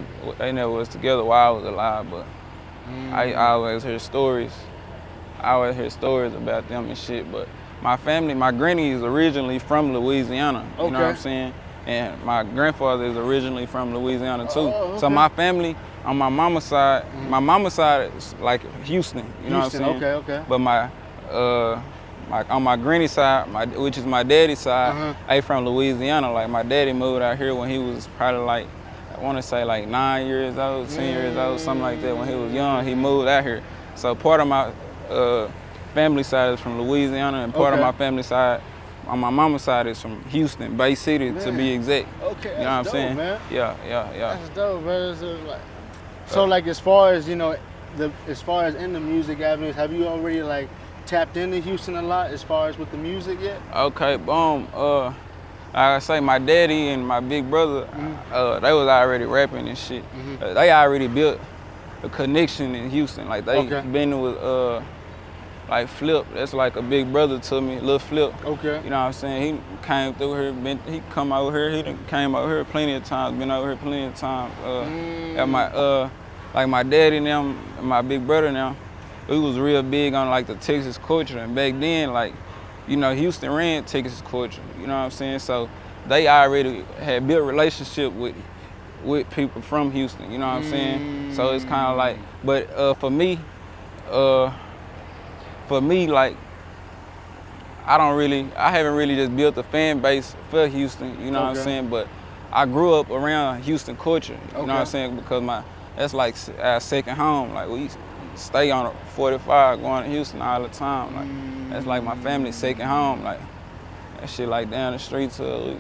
was together while I was alive. But I always hear stories. About them and shit. But my family, my granny is originally from Louisiana. You know what I'm saying? And my grandfather is originally from Louisiana too. So my family on my mama's side, is like Houston. You know what I'm saying? Okay. But on my granny side, which is my daddy's side, they from Louisiana. Like my daddy moved out here when he was probably like, I want to say like 9 years old, 10 years old, something like that. When he was young, he moved out here. So part of my family side is from Louisiana, and part of my family side on my mama's side is from Houston, Bay City to be exact. Okay, you know what I'm saying? Man. Yeah. That's dope, man. So like as far as in the music avenues, have you already like tapped into Houston a lot as far as with the music yet? Okay, boom. Like I say, my daddy and my big brother, they was already rapping and shit. They already built a connection in Houston. Like they been with like Flip, that's like a big brother to me, Lil Flip. Okay. You know what I'm saying? He came through here, he come over here, he done came over here plenty of times, been over here plenty of times. At my, like my daddy and them, and my big brother now, we was real big on like the Texas culture. And back then, like, you know, Houston ran Texas culture, you know what I'm saying? So they already had built relationship with people from Houston, you know what I'm saying? So it's kind of like, but for me, like, I haven't really just built a fan base for Houston, you know what I'm saying? But I grew up around Houston culture. You Okay. know what I'm saying? Because that's like our second home. Like we stay on a 45 going to Houston all the time. Like that's like my family's second home. Like that shit like down the street to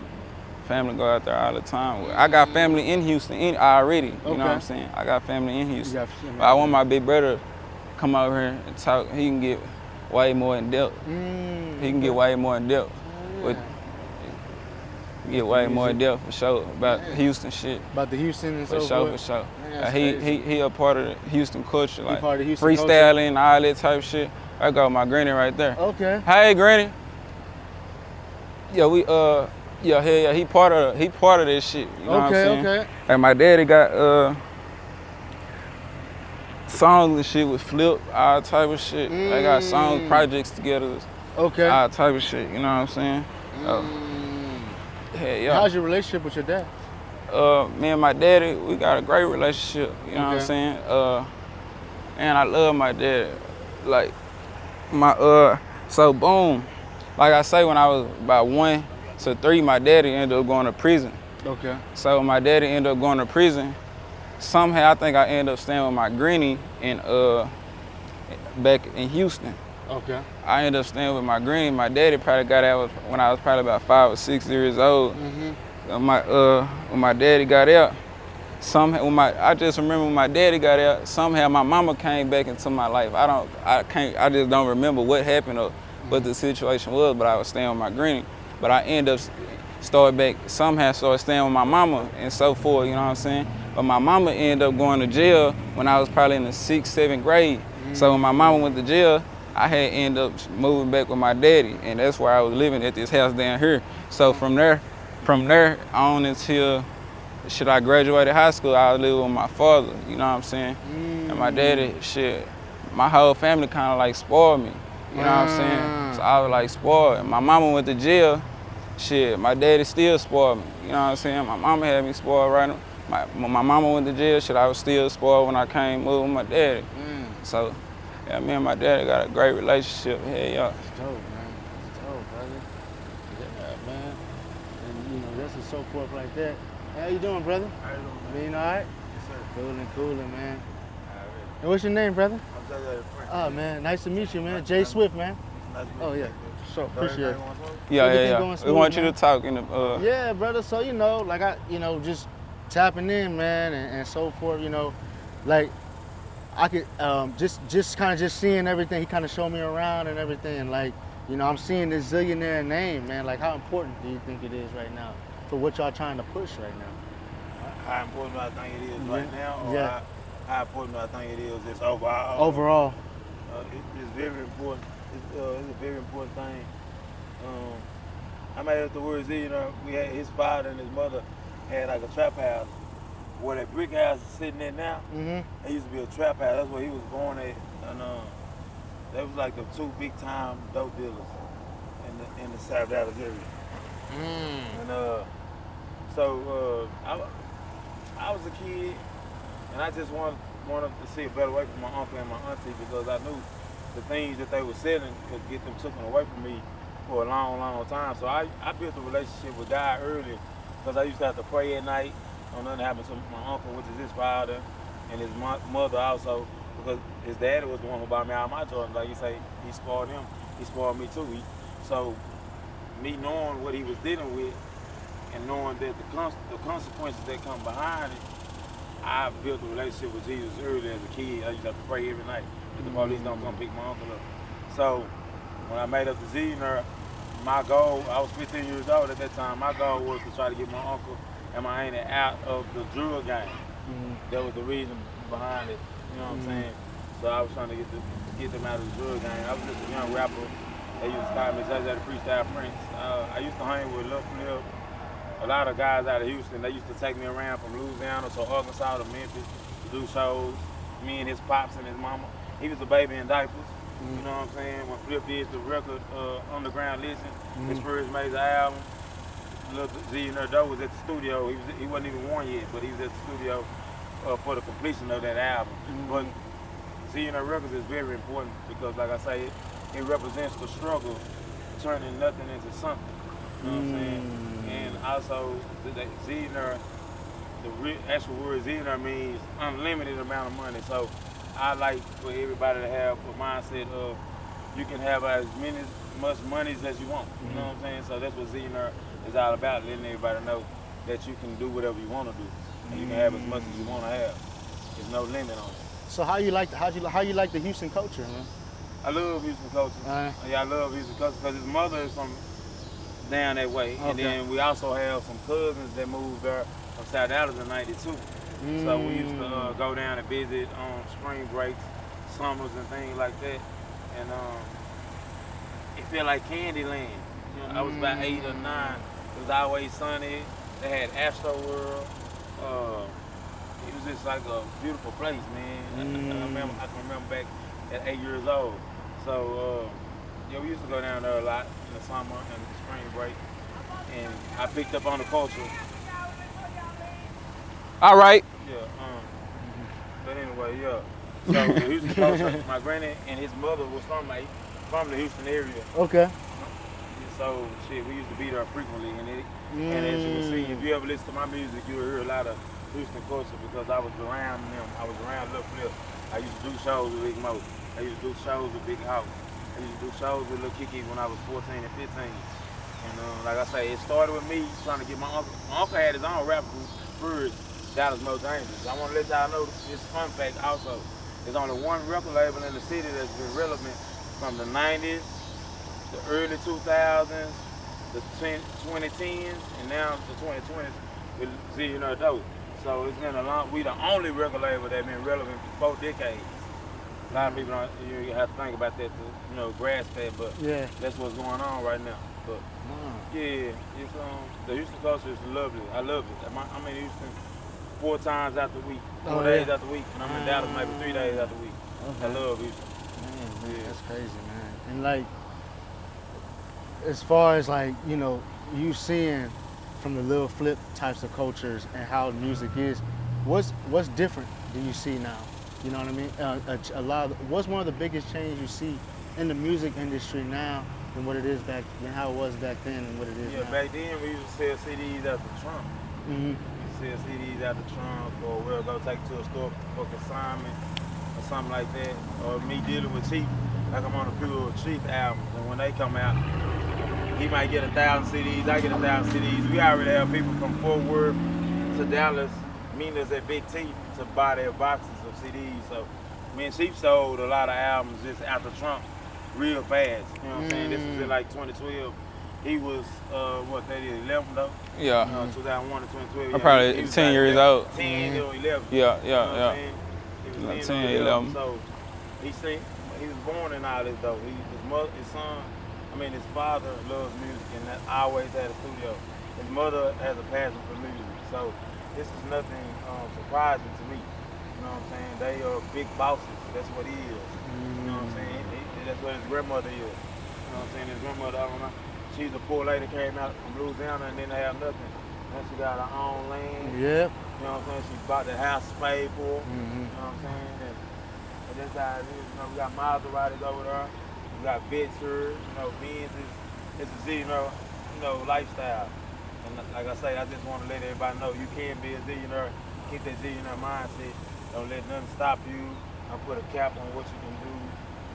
family go out there all the time. I got family in Houston already. You know what I'm saying? I got family in Houston. But I want my big brother to come over here and talk. He can get way more in depth. He can get way more in depth. Get way more in depth for sure about Houston shit. About the Houston and so For forth. sure. Man, He a part of the Houston culture, like part of the Houston freestyling, all that type of shit. I got my granny right there. Okay. Hey, granny. Yeah, he part of this shit. You know what I'm saying? Okay. And my daddy got songs and shit with Flip, all type of shit. They got songs, projects together, Okay. all type of shit. You know what I'm saying? Hell yeah. How's your relationship with your dad? Me and my daddy, we got a great relationship. You know what I'm saying? And I love my dad. Like so boom. Like I say, when I was about 1 to 3, my daddy ended up going to prison. Okay. So my daddy ended up going to prison. Somehow I think I ended up staying with my granny back in Houston. Okay. I ended up staying with my granny. My daddy probably got out when I was probably about 5 or 6 years old. When my daddy got out, I just remember when my daddy got out, somehow my mama came back into my life. I just don't remember what happened or what the situation was, but I was staying with my granny. But I ended up started staying with my mama and so forth, you know what I'm saying? But my mama ended up going to jail when I was probably in the 6th, 7th grade. So when my mama went to jail, I had ended up moving back with my daddy, and that's where I was living at this house down here. So from there on until I graduated high school, I was living with my father, you know what I'm saying? And my daddy, my whole family kind of like spoiled me, you know what I'm saying? So I was like spoiled. And my mama went to jail, my daddy still spoiled me, you know what I'm saying? My mama had me spoiled right now. When my mama went to jail, I was still spoiled when I came move with my daddy. So yeah, me and my daddy got a great relationship. Hey, y'all. That's dope, man. That's dope, brother. Yeah, man. And that's and so forth like that. How you doing, brother? How you doing, man? Being all right? Yes, sir. Cooling, man. All right. And what's your name, brother? I'm Zillionaire Doe. Oh, man. Nice to meet you, man. Jae Swift, man. Nice to meet Oh, you. yeah. So appreciate it. Yeah. Everything going We smooth, want you man? to talk in the. Yeah, brother. So, like just tapping in, man, and so forth, like I could just kind of just seeing everything. He kind of showed me around and everything. And like, I'm seeing this Zillionaire name, man. Like, how important do you think it is right now for what y'all trying to push right now? How important do I think it is right now? Or Yeah. how important do I think it is just overall? Overall. It's very important. It's a very important thing. I made up the word Zillionaire. We had his father and his mother had like a trap house. Where that brick house is sitting there now, it used to be a trap house. That's where he was born at. And that was like the 2 big time dope dealers in the South Dallas area. And so I was a kid, and I just wanted to see a better way for my uncle and my auntie because I knew the things that they were selling could get them taken away from me for a long, long time. So I built a relationship with God early because I used to have to pray at night. Nothing happened to my uncle, which is his father, and his mother also, because his daddy was the one who bought me out my Jordans. Like you say, he spoiled him. He spoiled me too. So me knowing what he was dealing with and knowing that the consequences that come behind it, I built a relationship with Jesus early as a kid. I used to have to pray every night that the police don't come pick my uncle up. So when I made up the Zillionaire, my goal, I was 15 years old at that time, my goal was to try to get my uncle and my auntie out of the drug game. That was the reason behind it, you know what I'm saying? So I was trying to get them out of the drug game. I was just a young rapper. They used to call me Jae the Freestyle Prince. I used to hang with Lil Flip, a lot of guys out of Houston. They used to take me around from Louisiana to Arkansas to Memphis to do shows. Me and his pops and his mama. He was a baby in diapers. You know what I'm saying? When Flip did the record, Underground Legend, his first major album, Zillionaire Doe was at the studio. He wasn't even born yet, but he was at the studio for the completion of that album. But Zillionaire Records is very important because, like I say, it represents the struggle, turning nothing into something. You know what I'm saying? And also, the Zillionaire, actual word Zillionaire means unlimited amount of money. So I like for everybody to have a mindset of you can have as much money as you want. You know what I'm saying? So that's what Zillionaire is all about, letting everybody know that you can do whatever you want to do. And you can have as much as you want to have. There's no limit on it. So how you like the Houston culture, man? I love Houston culture. Yeah, I love Houston culture because his mother is from down that way. Okay. And then we also have some cousins that moved there from South Dallas in '92. So we used to go down and visit on spring breaks, summers and things like that. And it felt like Candyland. You know, I was about 8 or 9. It was always sunny. They had Astro World. It was just like a beautiful place, man. I can remember back at 8 years old. So, yeah, we used to go down there a lot in the summer and the spring break. And I picked up on the culture. All right. Yeah, but anyway, yeah. So the Houston culture, my granny and his mother was from the Houston area. Okay. So, shit, we used to be there frequently. And as you can see, if you ever listen to my music, you'll hear a lot of Houston culture because I was around them. I was around Lil Flip. I used to do shows with Big Mo. I used to do shows with Big House. I used to do shows with Lil Kiki when I was 14 and 15. And like I say, it started with me trying to get my uncle. My uncle had his own rap group first, Dallas Most Dangerous. I want to let y'all know this fun fact also. There's only one record label in the city that's been relevant from the 90s, the early 2000s, the 2010s, and now the 2020s with Zillionaire Doe. So it's been we the only record label that's been relevant for 4 decades. A lot of people don't, you have to think about that to, grasp that, but yeah, that's what's going on right now. But yeah, it's the Houston culture is lovely. I love it. I'm in Houston 4 times out the week, 4 days out the week, and I'm in Dallas maybe 3 days out the week. Okay. I love Houston. Man, that's crazy, man. And like, as far as like, you seeing from the Lil Flip types of cultures and how music is, what's different do you see now? You know what I mean? What's one of the biggest changes you see in the music industry now than what it is back, than how it was back then and what it is now? Yeah, back then we used to sell CDs out the trunk. We sell CDs out the trunk, or we'll go take it to a store for consignment or something like that. Or me dealing with Chief, like I'm on a few of Chief albums, and when they come out, he might get 1,000 CDs, I get 1,000 CDs. We already have people from Fort Worth to Dallas meeting us at Big T to buy their boxes of CDs. So me and Chief sold a lot of albums just out the trunk real fast. You know what I'm saying? This was in like 2012. He was, 11 though? Yeah. 2001 to 2012. I'm probably 10 years old. 10 or 11. Yeah. He was 10 or 11. So he was born in all this though. His father loves music and that always had a studio. His mother has a passion for music. So this is nothing surprising to me. You know what I'm saying? They are big bosses. That's what he is. You know what I'm saying? That's what his grandmother is. You know what I'm saying? His grandmother, I don't know. She's a poor lady, came out from Louisiana and didn't have nothing. Then she got her own land. Yep. You know what I'm saying? She bought the house paid for. You know what I'm saying? And that's how it is. We got Maseratis over there. We got Ventures. Benz it's a Zillionaire, lifestyle. And like I say, I just want to let everybody know you can be a Zillionaire. Keep that Zillionaire mindset. Don't let nothing stop you. Don't put a cap on what you can do.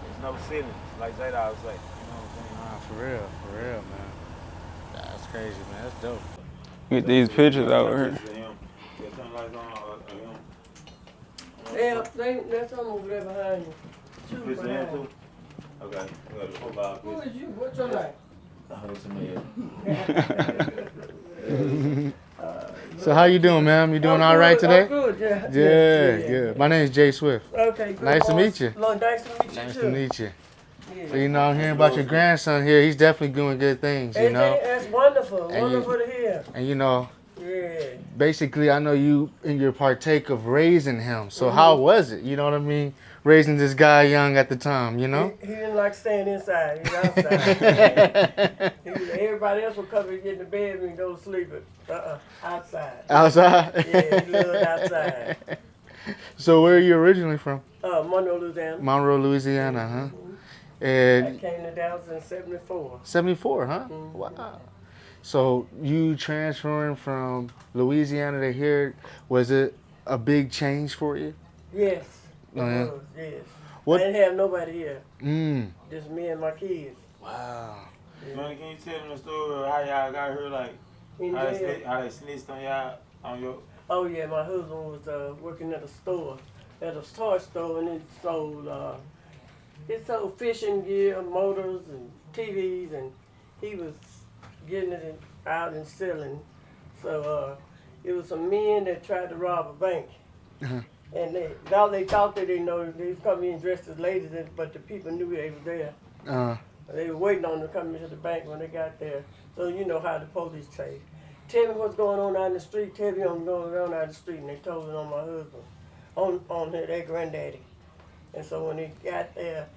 There's no ceilings, like Jada would say. You know what I'm saying? Nah, for real, man. That's crazy, man. That's dope. Get these pictures over here. Yeah, turn lights on. Yeah, there's some over there behind you. Shoot Picture him behind. too? Okay, we got a football Who picture. is you? What's your name? So how you doing, ma'am? You doing all right today? I'm good, yeah. Good. My name is Jae Swift. Okay, good. Nice to meet you. Nice to meet you Nice too. to meet you. Yeah. So I'm hearing about your grandson here. He's definitely doing good things, That's wonderful. And Wonderful to hear. And Yeah. basically, I know you and your partake of raising him. So how was it? You know what I mean? Raising this guy young at the time, He didn't like staying inside. He was outside. Everybody else would come and get in the bed and go to sleep, but outside. Outside? Yeah, he lived outside. So where are you originally from? Monroe, Louisiana. Monroe, Louisiana, huh? I And came to Dallas in 74. 74, huh? Wow. So you transferring from Louisiana to here, was it a big change for you? Yes, it Oh, yeah? was, yes. What- I didn't have nobody here, Just me and my kids. wow. Johnny, can you tell them the story of how y'all got here, like In jail. how they snitched on y'all on your? Oh yeah, my husband was working at a store, at a toy store, and it sold fishing gear, motors, and TVs, and he was getting it out and selling. So it was some men that tried to rob a bank, and they thought that they know they was coming in dressed as ladies, but the people knew they was there. They were waiting on them to come into the bank when they got there. So you know how the police say, tell me what's going on out in the street, tell me what's going on out in the street. And they told it on my husband, on their granddaddy. And so when they got there,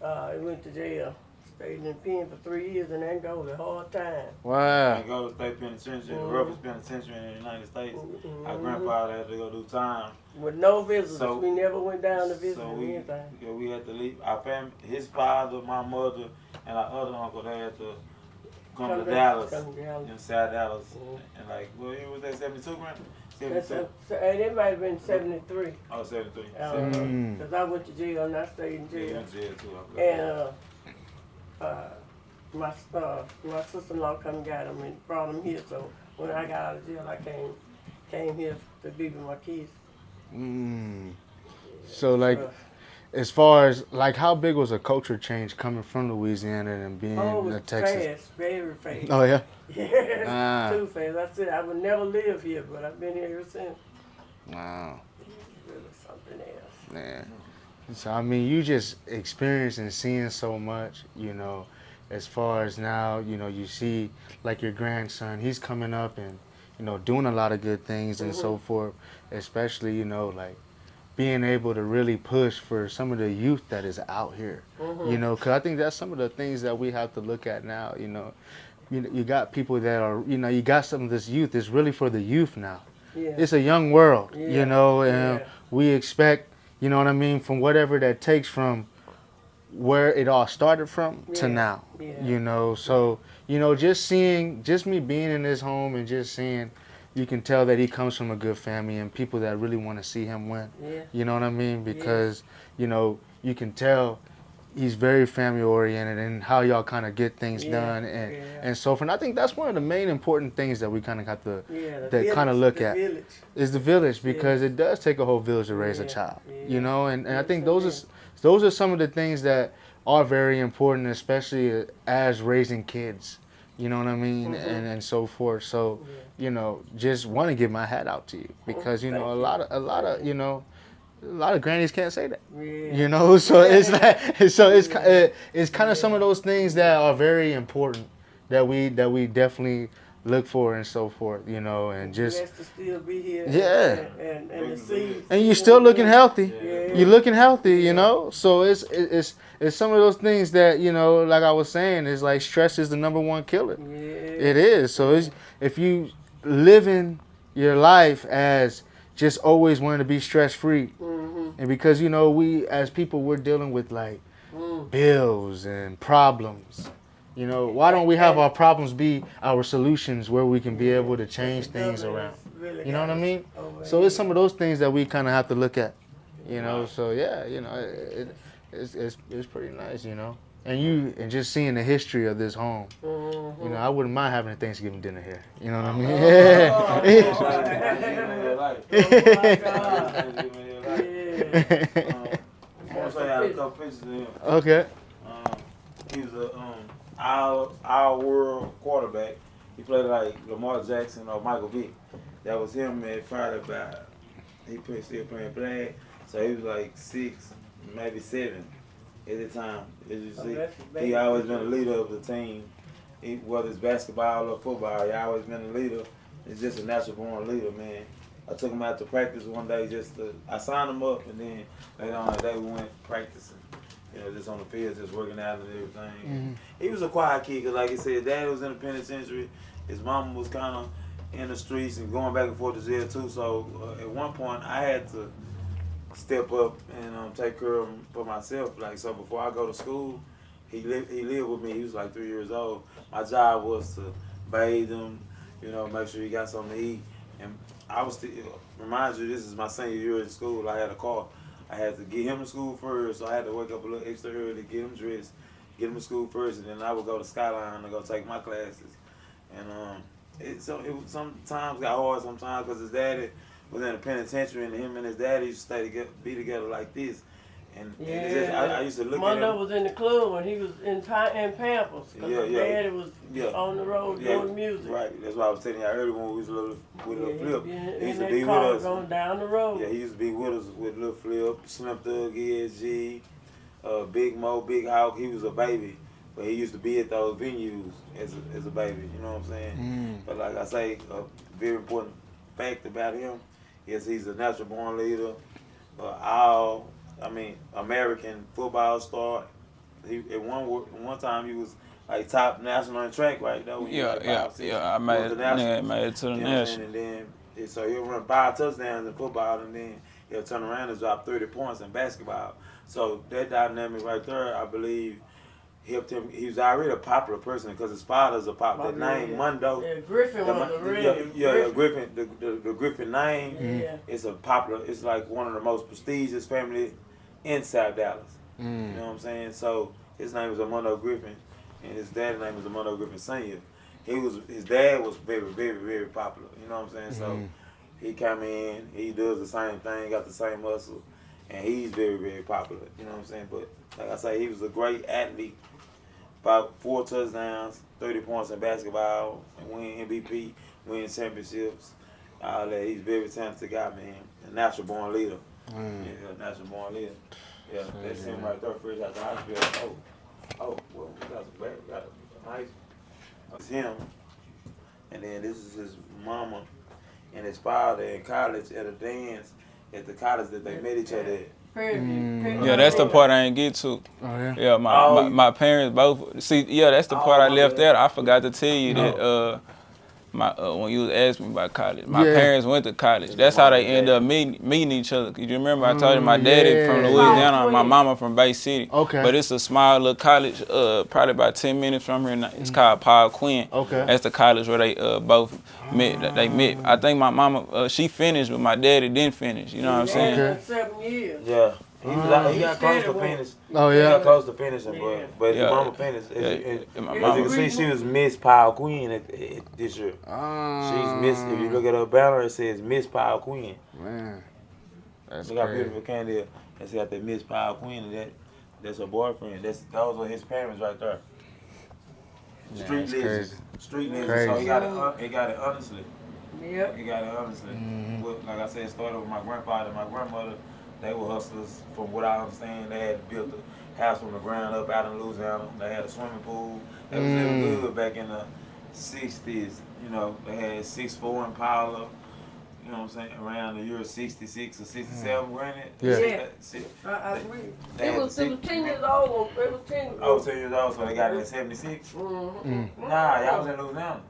he went to jail, stayed in the pen for 3 years in Angola, a hard time. Wow. Angola State Penitentiary, the roughest penitentiary in the United States. Our grandfather had to go do time. With no visitors, So- we never went down to visit So or we anything. we had to leave. Our family, his father, my mother, and our other uncle, they had to come to Dallas, Come to Dallas. inside Dallas, and like, well, it was that 72 grand, 72. It might have been 73. Oh, 73. Because I went to jail and I stayed in Yeah, you jail. went to jail too. I forgot. And my sister-in-law come and got him and brought him here. So when I got out of jail, I came here to be with my kids. So like, as far as like, how big was a culture change coming from Louisiana and being Oh, it in was Texas? fast, very fast. Oh yeah. Yes, Ah. too fast. I said I would never live here, but I've been here ever since. Wow. Really something else. Man. So I mean, you just experiencing and seeing so much, you know, as far as now, you know, you see like your grandson, he's coming up and, you know, doing a lot of good things and so forth, especially, you know, like being able to really push for some of the youth that is out here, you know, because I think that's some of the things that we have to look at now, you know. You got people that are, you know, you got some of this youth, it's really for the youth now. Yeah. It's a young world, Yeah. you know, and Yeah. we expect, you know what I mean, from whatever that takes from where it all started from to Yeah. now, Yeah. you know. So, you know, just me being in his home and just seeing, you can tell that he comes from a good family and people that really want to see him win. Yeah. You know what I mean? Because, you know, you can tell he's very family oriented and how y'all kind of get things done and so forth. And I think that's one of the main important things that we kind of have to kind of look at is the village, because it does take a whole village to raise a child, you know, and I think those are some of the things that are very important, especially as raising kids, you know what I mean, and so forth. So, you know, just want to give my hat out to you, because, you know, a lot of, you know, a lot of grannies can't say that, you know. So it's like, it's kind of some of those things that are very important that we definitely look for and so forth, you know, and just Blessed to still be here. Yeah. And to see. and you're still looking healthy. Yeah. You're looking healthy, you know. So it's some of those things that, you know, like I was saying, is like stress is the #1 killer. Yeah. It is. So if you living your life as just always wanting to be stress free, and because, you know, we as people, we're dealing with like bills and problems. You know, why don't we have our problems be our solutions, where we can be able to change things around? Really You know what I mean? over So it's some of those things that we kind of have to look at, you know. So yeah, you know, it's pretty nice, you know. And just seeing the history of this home, you know, I wouldn't mind having a Thanksgiving dinner here. You know what I mean? I want to show y'all a couple pictures of him. Okay. He was a our world quarterback. He played like Lamar Jackson or Michael Vick. That was him at Friday by. Still playing flag, so he was like 6, maybe 7 at the time. As you see, he always been a leader of the team. Whether it's basketball or football, he always been a leader. He's just a natural born leader, man. I took him out to practice one day I signed him up, and then later on that day we went practicing. You know, just on the field, just working out and everything. He was a quiet kid, because like he said, Dad was in the penitentiary. His mama was kind of in the streets and going back and forth to jail too. So at one point, I had to step up and take care of him for myself. Like, so before I go to school, he lived with me. He was like 3 years old. My job was to bathe him, make sure he got something to eat. And I was remind you, this is my senior year in school. I had a car. I had to get him to school first, so I had to wake up a little extra early, get him dressed, get him to school first, and then I would go to Skyline to go take my classes. And it was sometimes got hard sometimes because his daddy was in the penitentiary, and him and his daddy used to be together like this. And I used to look at him. Mondo was in the club when he was in Pampers because his daddy was on the road doing music. Right, that's why I was telling you earlier when we was with Lil Flip. He used to be with us. Going down the road. Yeah, he used to be with us with Lil Flip, Slim Thug, ESG, Big Mo, Big Hawk. He was a baby, but he used to be at those venues as a baby. You know what I'm saying? But like I say, a very important fact about him is he's a natural born leader. American football star. He at one time he was like top national in track, right? Though. I made it to the national. And then so he'll run 5 touchdowns in football, and then he'll turn around and drop 30 points in basketball. So that dynamic right there, I believe, helped him. He was already a popular person because his father's a popular. That name Mondo. Yeah, Griffin was a real. Griffin. The Griffin name. Yeah. It's a popular. It's like one of the most prestigious family in South Dallas. You know what I'm saying? So his name was Mondo Griffin, and his dad's name was Mondo Griffin Sr. His dad was very, very, very popular. You know what I'm saying? So he come in, he does the same thing, got the same muscle, and he's very, very popular. You know what I'm saying? But like I say, he was a great athlete. About 4 touchdowns, 30 points in basketball, and win MVP, win championships. All that. He's a very talented guy, man. A natural born leader. Yeah, natural born leader. Yeah, that's him right there, fresh out the hospital. Well, we got a nice. It's him, and then this is his mama and his father in college at a dance at the college that they met each other at. Yeah, that's the part I ain't get to. Oh, yeah? Yeah, my parents both. See, yeah, that's the part I left out. I forgot to tell you that when you asked me about college, my parents went to college. That's how they ended up meeting each other. Cause you remember I told you my daddy from Louisiana, my mama from Bay City. Okay. But it's a small little college, probably about 10 minutes from here. It's called Paul Quinn. Okay. That's the college where they both met. They met. I think my mama she finished, but my daddy didn't finish. You know what I'm saying? Okay. 7 years. Yeah. He got close to finish. Oh, yeah? He got close to finishing, but his mama finished. As you can see, she was Miss Paul Queen this year. She's Miss, if you look at her banner, it says Miss Paul Queen. Man, that's Look how crazy. beautiful Candy is. And she got that Miss Paul Queen, and that's her boyfriend. Those are his parents right there. Street legends. Street legends. So he got it honestly. Yep. He got it honestly. But like I said, it started with my grandfather and my grandmother. They were hustlers, from what I understand. They had built a house from the ground up out in Louisiana. They had a swimming pool. They was living good back in the 60s. You know, they had 6'4" Impala. You know what I'm saying? Around the year 66 or 67, granted. Yeah. I agree. It was 10 years old. It was 10 years old. 10 years old, so they got it in 76? Nah, y'all was in Louisiana.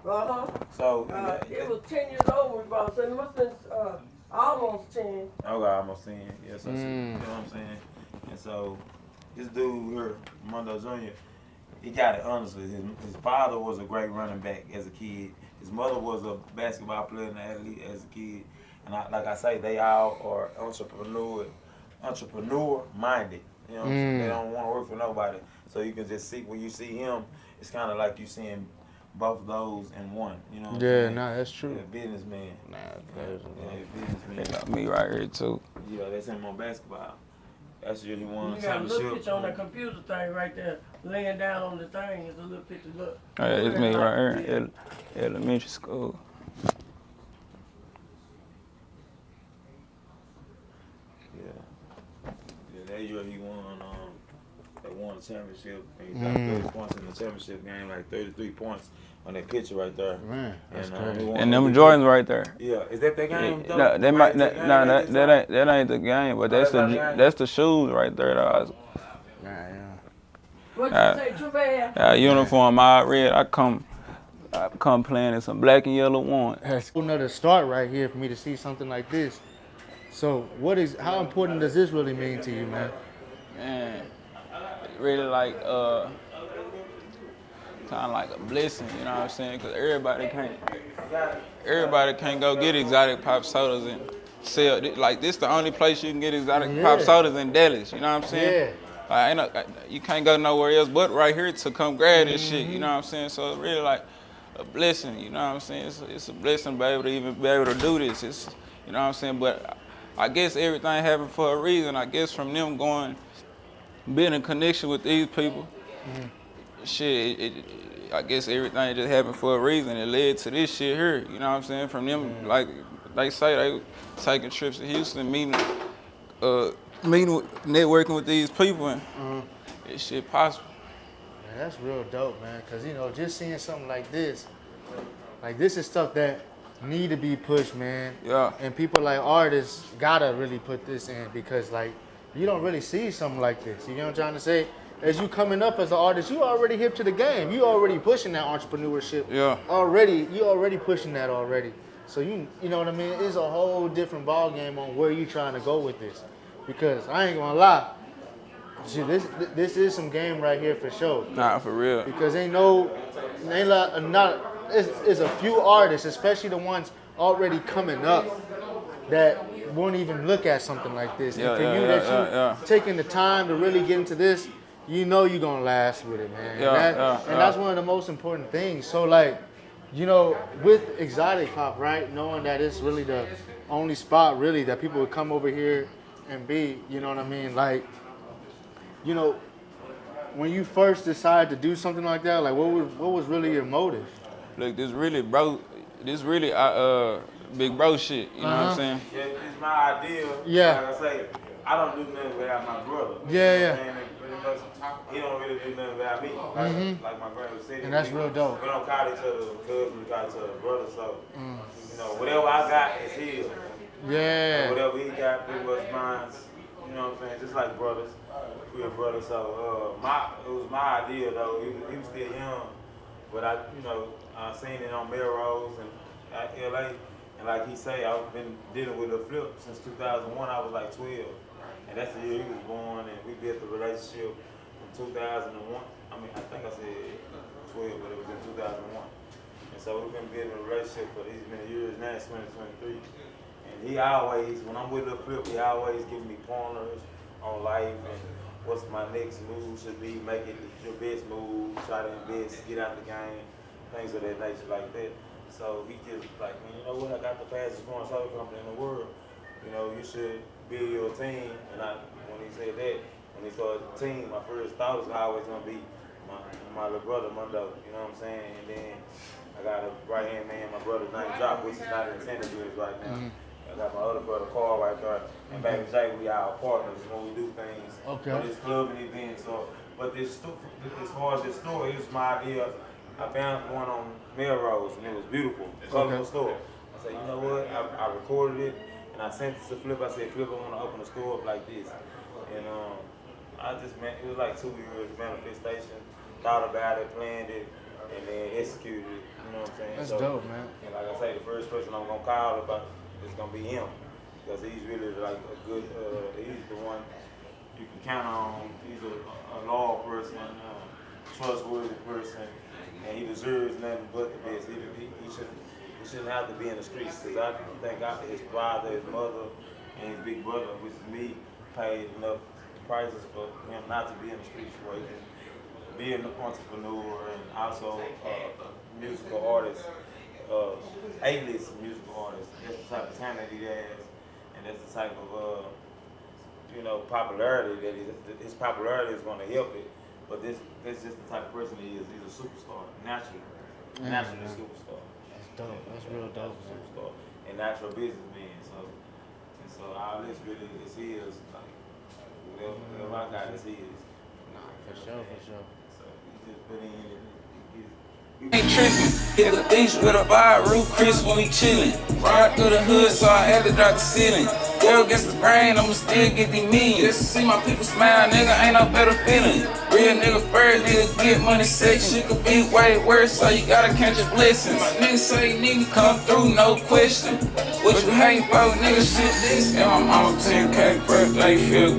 So, it was 10 years old when we bought it. It must have been almost 10. Okay, almost 10. Yeah, so, you know what I'm saying? And so, this dude here, Mondo Jr., he got it honestly. His father was a great running back as a kid. His mother was a basketball player and athlete as a kid. And like I say, they all are entrepreneur minded. You know what I'm saying? They don't want to work for nobody. So you can just see, when you see him, it's kind of like you seeing both of those in one. You know what I'm saying? Nah, that's true. Yeah, businessman. They Businessman. got me right here too. Yeah, that's him on basketball. That's the year he won You the got a little championship. picture on that computer thing right there, laying down on the thing. It's a little picture. Look. Oh, yeah, it's me right here in elementary school. Yeah, that year he won. They won the championship. And he got 30 points in the championship game, like 33 points on that picture right there. Man, that's crazy. And them Jordans right there. Yeah, is that the game? No, that ain't the game, but that's the shoes right there. Though. What you say, too bad? Uniform all red. I come playing in some black and yellow ones. That's another start right here for me to see something like this. So, how important does this really mean to you, man? Man, really like kind of like a blessing, you know what I'm saying? Because everybody can't go get exotic pop sodas and sell. Like, this the only place you can get exotic pop sodas in Dallas, you know what I'm saying? You can't go nowhere else but right here to come grab this shit, you know what I'm saying? So it's really like a blessing, you know what I'm saying? It's a blessing to be able to even be able to do this. It's, you know what I'm saying? But I guess everything happened for a reason. I guess from them being in connection with these people, I guess everything just happened for a reason. It led to this shit here, you know what I'm saying? From them, like they say, they taking trips to Houston, networking with these people, and this shit possible. Man, that's real dope, man. Cause just seeing something like this is stuff that need to be pushed, man. Yeah. And people like artists gotta really put this in because you don't really see something like this. You know what I'm trying to say? As you coming up as an artist, you already hip to the game. You already pushing that entrepreneurship. Yeah. You already pushing that already. So you know what I mean? It's a whole different ball game on where you trying to go with this. Because I ain't gonna lie, this is some game right here for sure. Nah, for real. Because it's a few artists, especially the ones already coming up, that won't even look at something like this. And for you taking the time to really get into this, you know you're gonna last with it, man. That's one of the most important things. So with exotic pop, right? Knowing that it's really the only spot really that people would come over here and be, you know what I mean? When you first decided to do something like that, what was really your motive? Look, this really big bro shit, you know what I'm saying? Yeah, it's my idea. Yeah. Like I say, I don't do nothing without my brother. Yeah. He don't really do nothing without me. Like my brother said. And that's real dope. We don't call each other cousins, we call each other brothers. So, whatever I got is his. Yeah. Whatever he got, pretty much mine. You know what I'm saying? Just like brothers. We're brothers. So, it was my idea though. He was still young, but I seen it on Melrose and LA. And like he say, I've been dealing with the flip since 2001. I was like 12. And that's the year he was born, and we built the relationship from 2001. I think I said 12, but it was in 2001. And so we've been building a relationship for these many years now, it's 2023. And he always, when I'm with the flip, he always giving me pointers on life and what's my next move should be, make it your best move, try to invest, get out the game, things of that nature like that. So he just like, man, you know what, I got the fastest growing soda company in the world. You should build your team. And when he said that, when he started the team, my first thought was always gonna be my little brother, Mundo, you know what I'm saying? And then I got a right-hand man, my brother's name Drop, which is not in the interviews right now. I got my other brother, Carl, right there. And baby Jae, we are partners when we do things. For this club and events. But as far as this store, it was my idea. I found one on Melrose, and it was beautiful, colorful store. I said, you know what? I recorded it, and I sent it to Flip. I said, Flip, I want to open a store up like this. And it was like 2 years of manifestation. Thought about it, planned it, and then executed it. You know what I'm saying? That's dope, man. And like I say, the first person I'm gonna call about is gonna be him, because he's really like a good. He's the one you can count on. He's a loyal person, trustworthy person. And he deserves nothing but the best. He shouldn't have to be in the streets. Because I think after his father, his mother, and his big brother, which is me, paid enough prices for him not to be in the streets where he can be an entrepreneur and also a musical artist, A-list musical artist. That's the type of talent he has, and that's the type of popularity that his popularity is going to help it. But that's just the type of person he is. He's a superstar, naturally a superstar. That's dope. That's real dope. Superstar and natural businessman. So all this really is his. Like whatever I got is his. For sure. So he just put in. Ain't trippin', hit the beach with a bar, roof Chris when we chillin'. Ride through the hood, so I had to drop the ceiling. Girl gets the brain, I'ma still get these millions. Just to see my people smile, nigga, ain't no better feeling. Real nigga first, nigga get money second. Shit could be way worse, so you gotta catch your blessings. My niggas say you need to come through, no question. What you hating for, nigga, shit this. And my mama 10K birthday feel